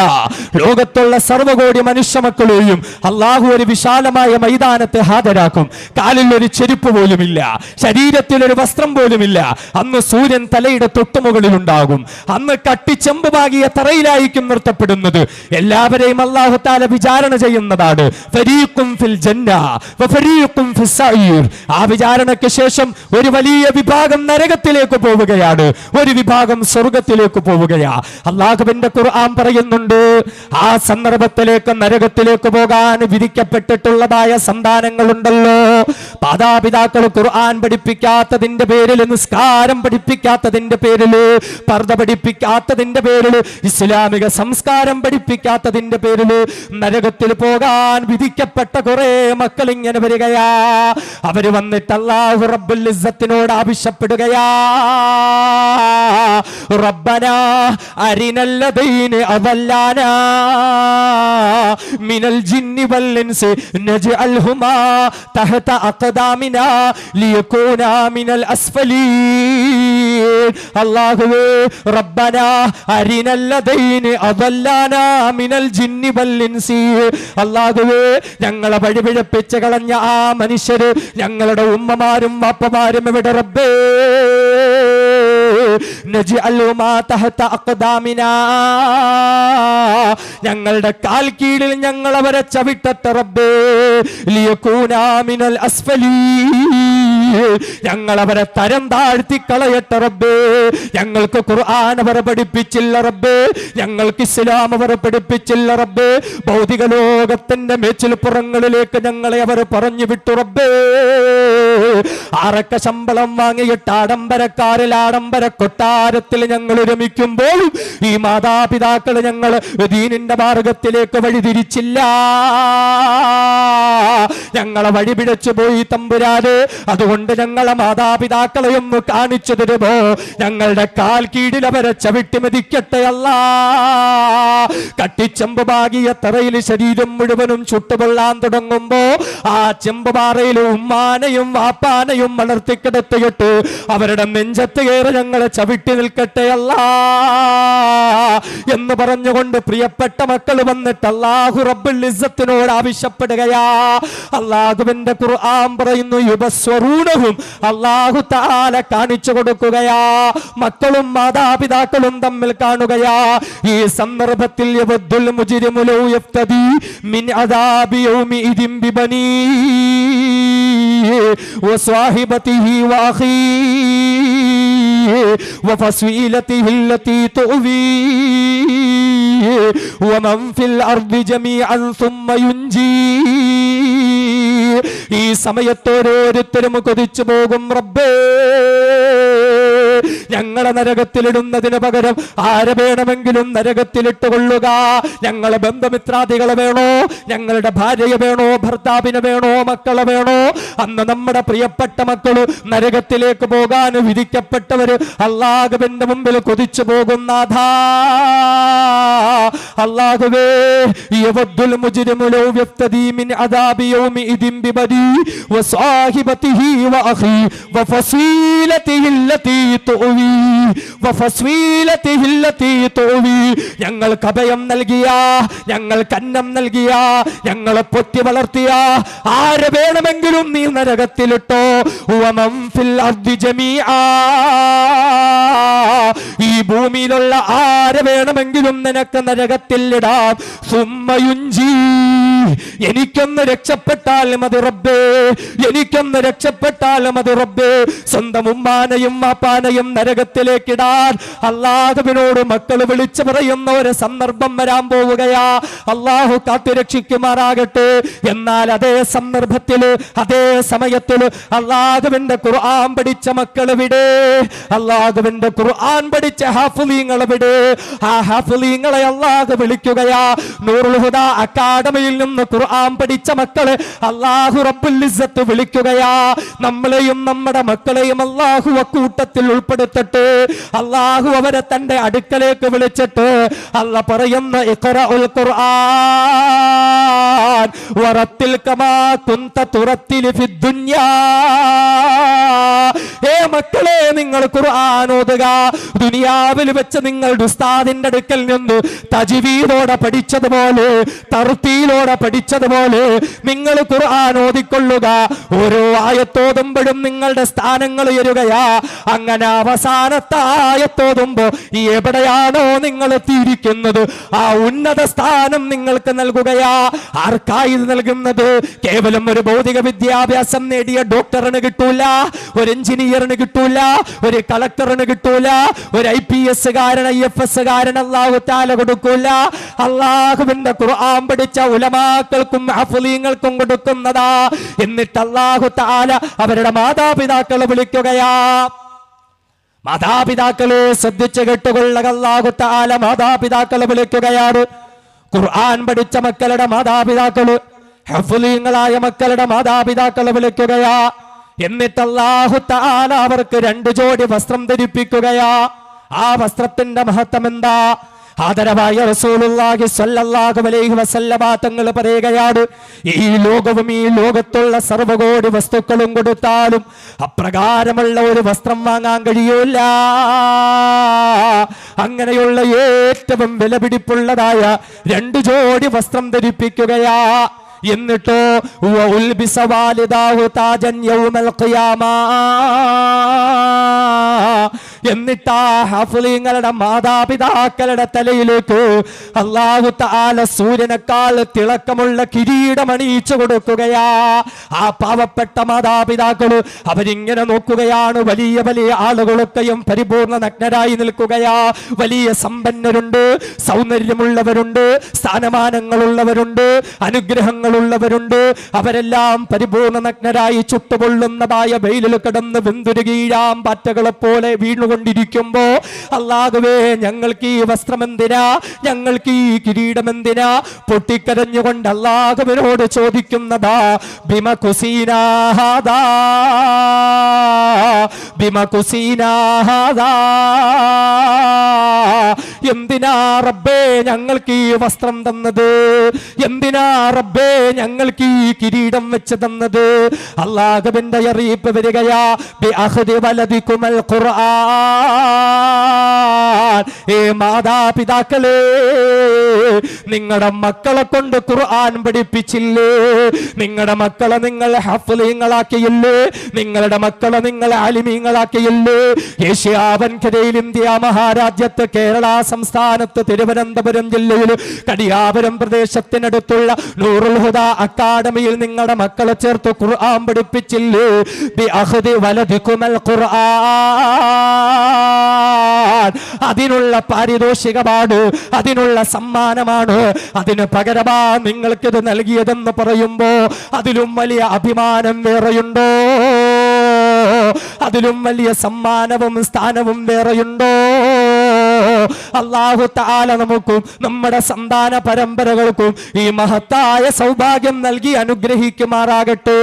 ലോകത്തുള്ള സർവ്വകോടി മനുഷ്യമക്കളെയും അല്ലാഹു ഒരു വിശാലമായ മൈതാനത്തെ ഹാജരാക്കും. കാലിൽ ഒരു ചെരുപ്പ് പോലുമില്ല, ശരീരത്തിൽ ഒരു വസ്ത്രം പോലുമില്ല. അന്ന് സൂര്യൻ തലയുടെ തൊട്ടുമുകളിൽ ഉണ്ടാകും. അന്ന് കട്ടിച്ചെമ്പുമാകിയ തറയിലായിരിക്കും നിർത്തപ്പെടുന്നത്. എല്ലാവരെയും അല്ലാഹു തആല വിചാരണ ചെയ്യുന്നതാണ്. ഫരീഖും ഫിൽ ജന്ന വഫരീഖും ഫിസ് സഈർ. ആ വിചാരണയ്ക്ക് ശേഷം ഒരു വലിയ വിഭാഗം നരകത്തിലേക്ക് പോവുകയാണ്, ഒരു വിഭാഗം സ്വർഗത്തിലേക്ക് പോവുകയാ. അല്ലാഹുവിന്റെ ഖുർആൻ പറയുന്നുണ്ട്, ആ സന്ദർഭത്തിലേക്ക് നരകത്തിലേക്ക് പോകാൻ വിധിക്കപ്പെട്ടിട്ടുള്ളതായ സന്താനങ്ങളുണ്ടല്ലോ. മാതാപിതാക്കൾ ഖുർആൻ പഠിപ്പിക്കാത്തതിന്റെ പേരിൽ, നിസ്കാരം പഠിപ്പിക്കാത്തതിന്റെ പേരിൽ, പർദ പഠിപ്പിക്കാത്തതിന്റെ പേരിൽ, ഇസ്ലാമിക സംസ്കാരം പഠിപ്പിക്കാത്തതിന്റെ പേരിൽ നരകത്തിൽ പോകാൻ വിധിക്കപ്പെട്ട കുറെ മക്കൾ ഇങ്ങനെ വരികയാ. അവര് വന്നിട്ട് അല്ലാഹു റബ്ബുൽ ഇസ്സത്തിനോട് ആവശ്യപ്പെടുകയാ, റബ്ബനാ അരിനല്ലദീന അദല്ലാനാ മിനൽ ജിന്നി വൽ ഇൻസി നജ്അൽഹുമാ തഹത അഖദാമിനാ ലിയകൂനാ മിനൽ അസ്ഫലീൻ. അല്ലാഹുവേ, റബ്ബനാ അരിനല്ലദീന അദല്ലാനാ മിനൽ ജിന്നി വൽ ഇൻസി. അല്ലാഹുവേ, ഞങ്ങളെ വഴിപിഴപ്പിച്ച് കളഞ്ഞ ആ മനുഷ്യര്, ഞങ്ങളുടെ ഉമ്മമാരും വാപ്പമാരും എവിടെ റബ്ബേ? നജ്അലുമാ തഹത അഖദാമിനാ, ഞങ്ങളുടെ കാൽ കീഴിൽ ഞങ്ങൾ അവരെ ചവിട്ടട്ടെ റബ്ബേ. ലിയകൂനാ മിനൽ അസ്ഫലീൻ, ഞങ്ങൾ അവരെ തരം താഴ്ത്തി കളയട്ടെ റബ്ബേ. ഞങ്ങൾക്ക് ഖുർആൻ അവർ പഠിപ്പിച്ചില്ല റബ്ബേ, ഞങ്ങൾക്ക് ഇസ്ലാം അവർ പഠിപ്പിച്ചില്ല റബ്ബേ. ഭൗതിക ലോകത്തിന്റെ മേച്ചിൽപ്പുറങ്ങളിലേക്ക് ഞങ്ങളെ അവർ പറഞ്ഞു വിട്ടു റബ്ബേ. ആരൊക്കെ ശമ്പളം വാങ്ങിയിട്ട് ആഡംബരക്കാരിൽ ആഡംബര കൊട്ടാരത്തിൽ ഞങ്ങൾ രമിക്കുമ്പോൾ ഈ മാതാപിതാക്കൾ ഞങ്ങൾ ദീനിന്റെ മാർഗത്തിലേക്ക് വഴിതിരിച്ചില്ല, ഞങ്ങളെ വഴിപിഴച്ചു പോയി തമ്പുരാന്. അതുകൊണ്ട് ഞങ്ങളെ മാതാപിതാക്കളെ ഒന്ന് കാണിച്ചു തരുമോ? ഞങ്ങളുടെ കാൽ കീഴിൽ അവരെ ചവിട്ടി മതിക്കട്ടെ അല്ലാ. കട്ടിച്ചെമ്പുമാകിയ തറയിൽ ശരീരം മുഴുവനും ചുട്ടുപൊള്ളാൻ തുടങ്ങുമ്പോ ആ ചെമ്പുപാറയിൽ ഉമ്മാനെയും വാപ്പാനെയും വളർത്തിക്കിടത്തിയിട്ട് അവരുടെ നെഞ്ചത്ത് കയറി ഞങ്ങളെ ചവിട്ടി നിൽക്കട്ടെ അല്ലാ എന്ന് പറഞ്ഞുകൊണ്ട് പ്രിയപ്പെട്ട മക്കൾ വന്നിട്ട് അല്ലാഹു റബ്ബുൽ ഇസ്സത്തിനോട് ആവശ്യപ്പെടുകയാ. അല്ലാഹുവിന്റെ ഖുർആൻ പറയുന്നു, യുബസ്വറൂനഹും, അല്ലാഹു തആല കാണിച്ചു കൊടുക്കുകയാ. മക്കളും മാതാപിതാക്കളും തമ്മിൽ കാണുകയാ. ഈ സന്ദർഭത്തിൽ യവദ്ദുൽ മുജ്രിമു ലൗ യഫ്തദി മിൻ അദാബി യൗമി ഇദിൻ ബിബനീ വസ്വാഹിബതിഹി വഅഖീ വഫസ്വീലതിഹി അല്ലതി തുവീ വമൻ ഫിൽ അർദി ജമീഅൻ സുമ്മ യുൻജീ. ഈ സമയത്ത് ഓരോരുത്തരും കൊതിച്ചു പോകും റബ്ബേ. ഞങ്ങളെ നരകത്തിലിടുന്നതിന് പകരം ആരെ വേണമെങ്കിലും നരകത്തിലിട്ട് കൊള്ളുക. ഞങ്ങളെ ബന്ധുമിത്രാദികളെ വേണോ, ഞങ്ങളുടെ ഭാര്യയെ വേണോ, ഭർത്താവിനെ വേണോ, മക്കളെ വേണോ? അന്ന് നമ്മുടെ പ്രിയപ്പെട്ട മക്കള് നരകത്തിലേക്ക് പോകാൻ വിധിക്കപ്പെട്ടവര് അല്ലാഹുവിന്റെ മുമ്പിൽ കൊതിച്ചു പോകുന്നാഥാ. അല്ലാഹുവേ, യവദ്ദുൽ മുജ്രിമു ലൗ യഫ്തദി മിൻ അദാബി യൗമി ഇദിൻ ബിബദി വസ്വാഹിബതിഹി വഅഖി വഫസീലതിഹി അല്ലതി തുവി വഫസ്വീലതിഹി അല്ലതി തുവി. ഞങ്ങൾക്ക് അഭയം നൽകിയ, ഞങ്ങൾക്ക് അന്നം നൽകിയ, ഞങ്ങളെ പൊറ്റി വളർത്തിയ ആരെ വേണമെങ്കിലും നീ നരകത്തിലിട്ടോ. വമൻ ഫിൽ അർദി ജമീആ, ഈ ഭൂമിയിലുള്ള ആരെ വേണമെങ്കിലും നിനക്ക് നരകത്തിൽ ഇടാം. സുമ്മ യുൻജി, എനിക്കൊന്ന് രക്ഷപ്പെട്ടാൽ മതി റബ്ബേ, എനിക്കൊന്ന് രക്ഷപ്പെട്ടാൽ മതി റബ്ബേ. സ്വന്തം ഉമ്മാനെയും വാപ്പാനെയും നരകത്തിലേക്കിടാൻ അല്ലാഹുവിനോട് മക്കൾ വിളിച്ചു പറയുന്ന ഒരു സന്ദർഭം വരാൻ പോവുകയാ. അള്ളാഹു കാത്തുരക്ഷിക്കുമാറാകട്ടെ. എന്നാൽ അതേ സന്ദർഭത്തില്, അതേ സമയത്തില് അള്ളാഹുവിന്റെ ഖുർആൻ പഠിച്ച മക്കൾ എവിടെ? അള്ളാഹുവിന്റെ ഖുർആൻ പഠിച്ച ഹാഫിളീങ്ങൾ എവിടെ? ആ ഹാഫിളീങ്ങളെ അള്ളാഹു വിളിക്കുകയാ. നൂറുൽ ഹുദ അക്കാദമിയിൽ നിന്ന് ഖുർആൻ പഠിച്ച മക്കളെ അള്ളാഹു റബ്ബുൽ ഇസ്സത്ത് വിളിക്കുകയാ. നമ്മളെയും നമ്മുടെ മക്കളെയും അള്ളാഹു അക്കൂട്ടത്തിൽ ഉൾപ്പെടുത്തട്ടെ. അള്ളാഹു അവരെ തന്റെ അടുക്കലേക്ക് വിളിച്ചിട്ട് അല്ല പറയുന്ന ഇഖ്റഉൽ ഖുർആൻ വറത്തിൽ കമാ കുൻത തുറത്തിൽ ഫിദ് ദുനിയാ. ഏ മക്കളെ, നിങ്ങൾ ഖുർആൻ ഓതുക. ദുനിയാവിൽ വെച്ച് നിങ്ങളുടെ ഉസ്താദിന്റെ അടുക്കൽ നിന്ന് തജ്വീദോടെ പഠിച്ചതുപോലെ, തർത്തീലോടെ പഠിച്ചതുപോലെ നിങ്ങൾ ഖുർആൻ ഓതിക്കൊള്ളുക. ഓരോ ആയത്തോതുമ്പോഴും നിങ്ങളുടെ സ്ഥാനങ്ങൾ ഉയരുകയാ. അങ്ങനെ അവസാനത്തെ ആയത്തോതുമ്പോ എവിടെയാണോ നിങ്ങൾ എത്തിയിരിക്കുന്നത് ആ ഉന്നത സ്ഥാനം നിങ്ങൾക്ക് നൽകുകയാ. ആർക്കായി നൽകുന്നത്? കേവലം ഒരു ഭൗതിക വിദ്യാഭ്യാസം നേടിയ ഡോക്ടറിന് കിട്ടൂല, ഒരു എഞ്ചിനീയറിന് കിട്ടൂല, ഒരു കളക്ടറിന് കിട്ടൂല, ഒരു IPS കാരൻ IFS കാരൻ അല്ലാഹു തആല കൊടുക്കൂല. അല്ലാഹുവിന്റെ ഖുർആൻ പഠിച്ച ഉലമാക്കൾക്കും ഹഫ്ളീങ്ങൾക്കും കൊടുക്കുന്നതാ. എന്നിട്ട് അല്ലാഹു തആല അവരുടെ മാതാപിതാക്കളെ വിളിക്കുകയാ. മാതാപിതാക്കളെ ശ്രദ്ധിച്ച് കേട്ടുകൊള്ളുക. അല്ലാഹു തആല മാതാപിതാക്കളെ വിളിക്കുകയാണ്. ഖുർആൻ പഠിച്ച മക്കളുടെ മാതാപിതാക്കള്, ഹഫ്ളീങ്ങളായ മക്കളുടെ മാതാപിതാക്കളെ വിളിക്കുകയാ. എന്നിട്ട് അല്ലാഹു തആല അവർക്ക് 2 ജോഡി വസ്ത്രം ധരിപ്പിക്കുകയാ. ആ വസ്ത്രത്തിന്റെ മഹത്വം എന്താ? ആദരവായ റസൂലുള്ളാഹി സ്വല്ലല്ലാഹു അലൈഹി വസല്ലമ തങ്ങൾ പറയുകയാണ്, ഈ ലോകവും ഈ ലോകത്തുള്ള സർവ്വകോടി വസ്തുക്കളും കൊടുത്താലും അപ്രകാരമുള്ള ഒരു വസ്ത്രം വാങ്ങാൻ കഴിയൂല. അങ്ങനെയുള്ള ഏറ്റവും വിലപിടിപ്പുള്ളതായ 2 ജോഡി വസ്ത്രം ധരിപ്പിക്കുകയാ. എന്നിട്ടോ എന്നിട്ടാ ഹഫ്ളീങ്ങളുടെ മാതാപിതാക്കളുടെ തലയിലേക്ക് അല്ലാഹു തആല സൂര്യനേക്കാൾ തിളക്കമുള്ള കിരീടം അണിയിച്ചു കൊടുക്കുകയാ. ആ പാവപ്പെട്ട മാതാപിതാക്കള് അവരിങ്ങനെ നോക്കുകയാണ്. വലിയ വലിയ ആളുകളൊക്കെയും പരിപൂർണ നഗ്നരായി നിൽക്കുകയാ. വലിയ സമ്പന്നരുണ്ട്, സൗന്ദര്യമുള്ളവരുണ്ട്, സ്ഥാനമാനങ്ങളുള്ളവരുണ്ട്, അനുഗ്രഹങ്ങളുള്ളവരുണ്ട്. അവരെല്ലാം പരിപൂർണ നഗ്നരായി ചുട്ടുപൊള്ളുന്നതായ വെയിലിൽ കിടന്ന് വെന്തുരുകീഴാം പാറ്റകളെ പോലെ വീണുകൊണ്ടിരിക്കുമ്പോ അല്ലാഹുവേ, ഞങ്ങൾക്ക് ഈ വസ്ത്രം എന്തിനാ, ഞങ്ങൾക്ക് ഈ കിരീടം എന്തിനാ? പൊട്ടിക്കരഞ്ഞുകൊണ്ട് അല്ലാഹുവിനോട് ചോദിക്കുന്നതാ, ബിമ കുസീനാ ഹാദാ, ബിമ കുസീനാ ഹാദാ. എന്തിനാ റബ്ബേ ഞങ്ങൾക്ക് ഈ വസ്ത്രം തന്നത്? എന്തിനാ റബ്ബേ ഞങ്ങൾക്ക് ഈ കിരീടം വെച്ച് തന്നത്? അല്ലാഹുവിന്റെ അറിയിപ്പ് വരികയാ, ബി അഖ്ദി വലദികുമൽ ഖുർആൻ. ഏ മാതാപിതാക്കളെ, നിങ്ങളുടെ മക്കളെ കൊണ്ട് ഖുർആൻ പഠിപ്പിച്ചില്ലേ? നിങ്ങളുടെ മക്കളെ നിങ്ങൾ ഹഫ്ളീങ്ങളാക്കിയില്ലേ? നിങ്ങളുടെ മക്കളെ നിങ്ങൾ ആലിമീങ്ങളാക്കിയില്ലേ? ഏഷ്യാവൻകരയിൽ ഇന്ത്യ മഹാരാജ്യത്ത് കേരള സംസ്ഥാനത്ത് തിരുവനന്തപുരം ജില്ലയിൽ കടിയാപുരം പ്രദേശത്തിനടുത്തുള്ള നൂറുൽ ഹുദ അക്കാദമിയിൽ നിങ്ങളുടെ മക്കളെ ചേർത്ത് ഖുർആൻ പഠിപ്പിച്ചില്ലേ? ബി അഖ്ദി വലദികുമൽ ഖുർആൻ. അതിനുള്ള പാരിതോഷികമാണ്, അതിനുള്ള സമ്മാനമാണ്, അതിന് പകരമാ നിങ്ങൾക്കിത് നൽകിയതെന്ന് പറയുമ്പോ അതിലും വലിയ അഭിമാനം വേറെയുണ്ടോ? അതിലും വലിയ സമ്മാനവും സ്ഥാനവും വേറെയുണ്ടോ? അല്ലാഹു തആല നമുക്കും നമ്മുടെ സന്താന പരമ്പരകൾക്കും ഈ മഹത്തായ സൗഭാഗ്യം നൽകി അനുഗ്രഹിക്കുമാറാകട്ടെ.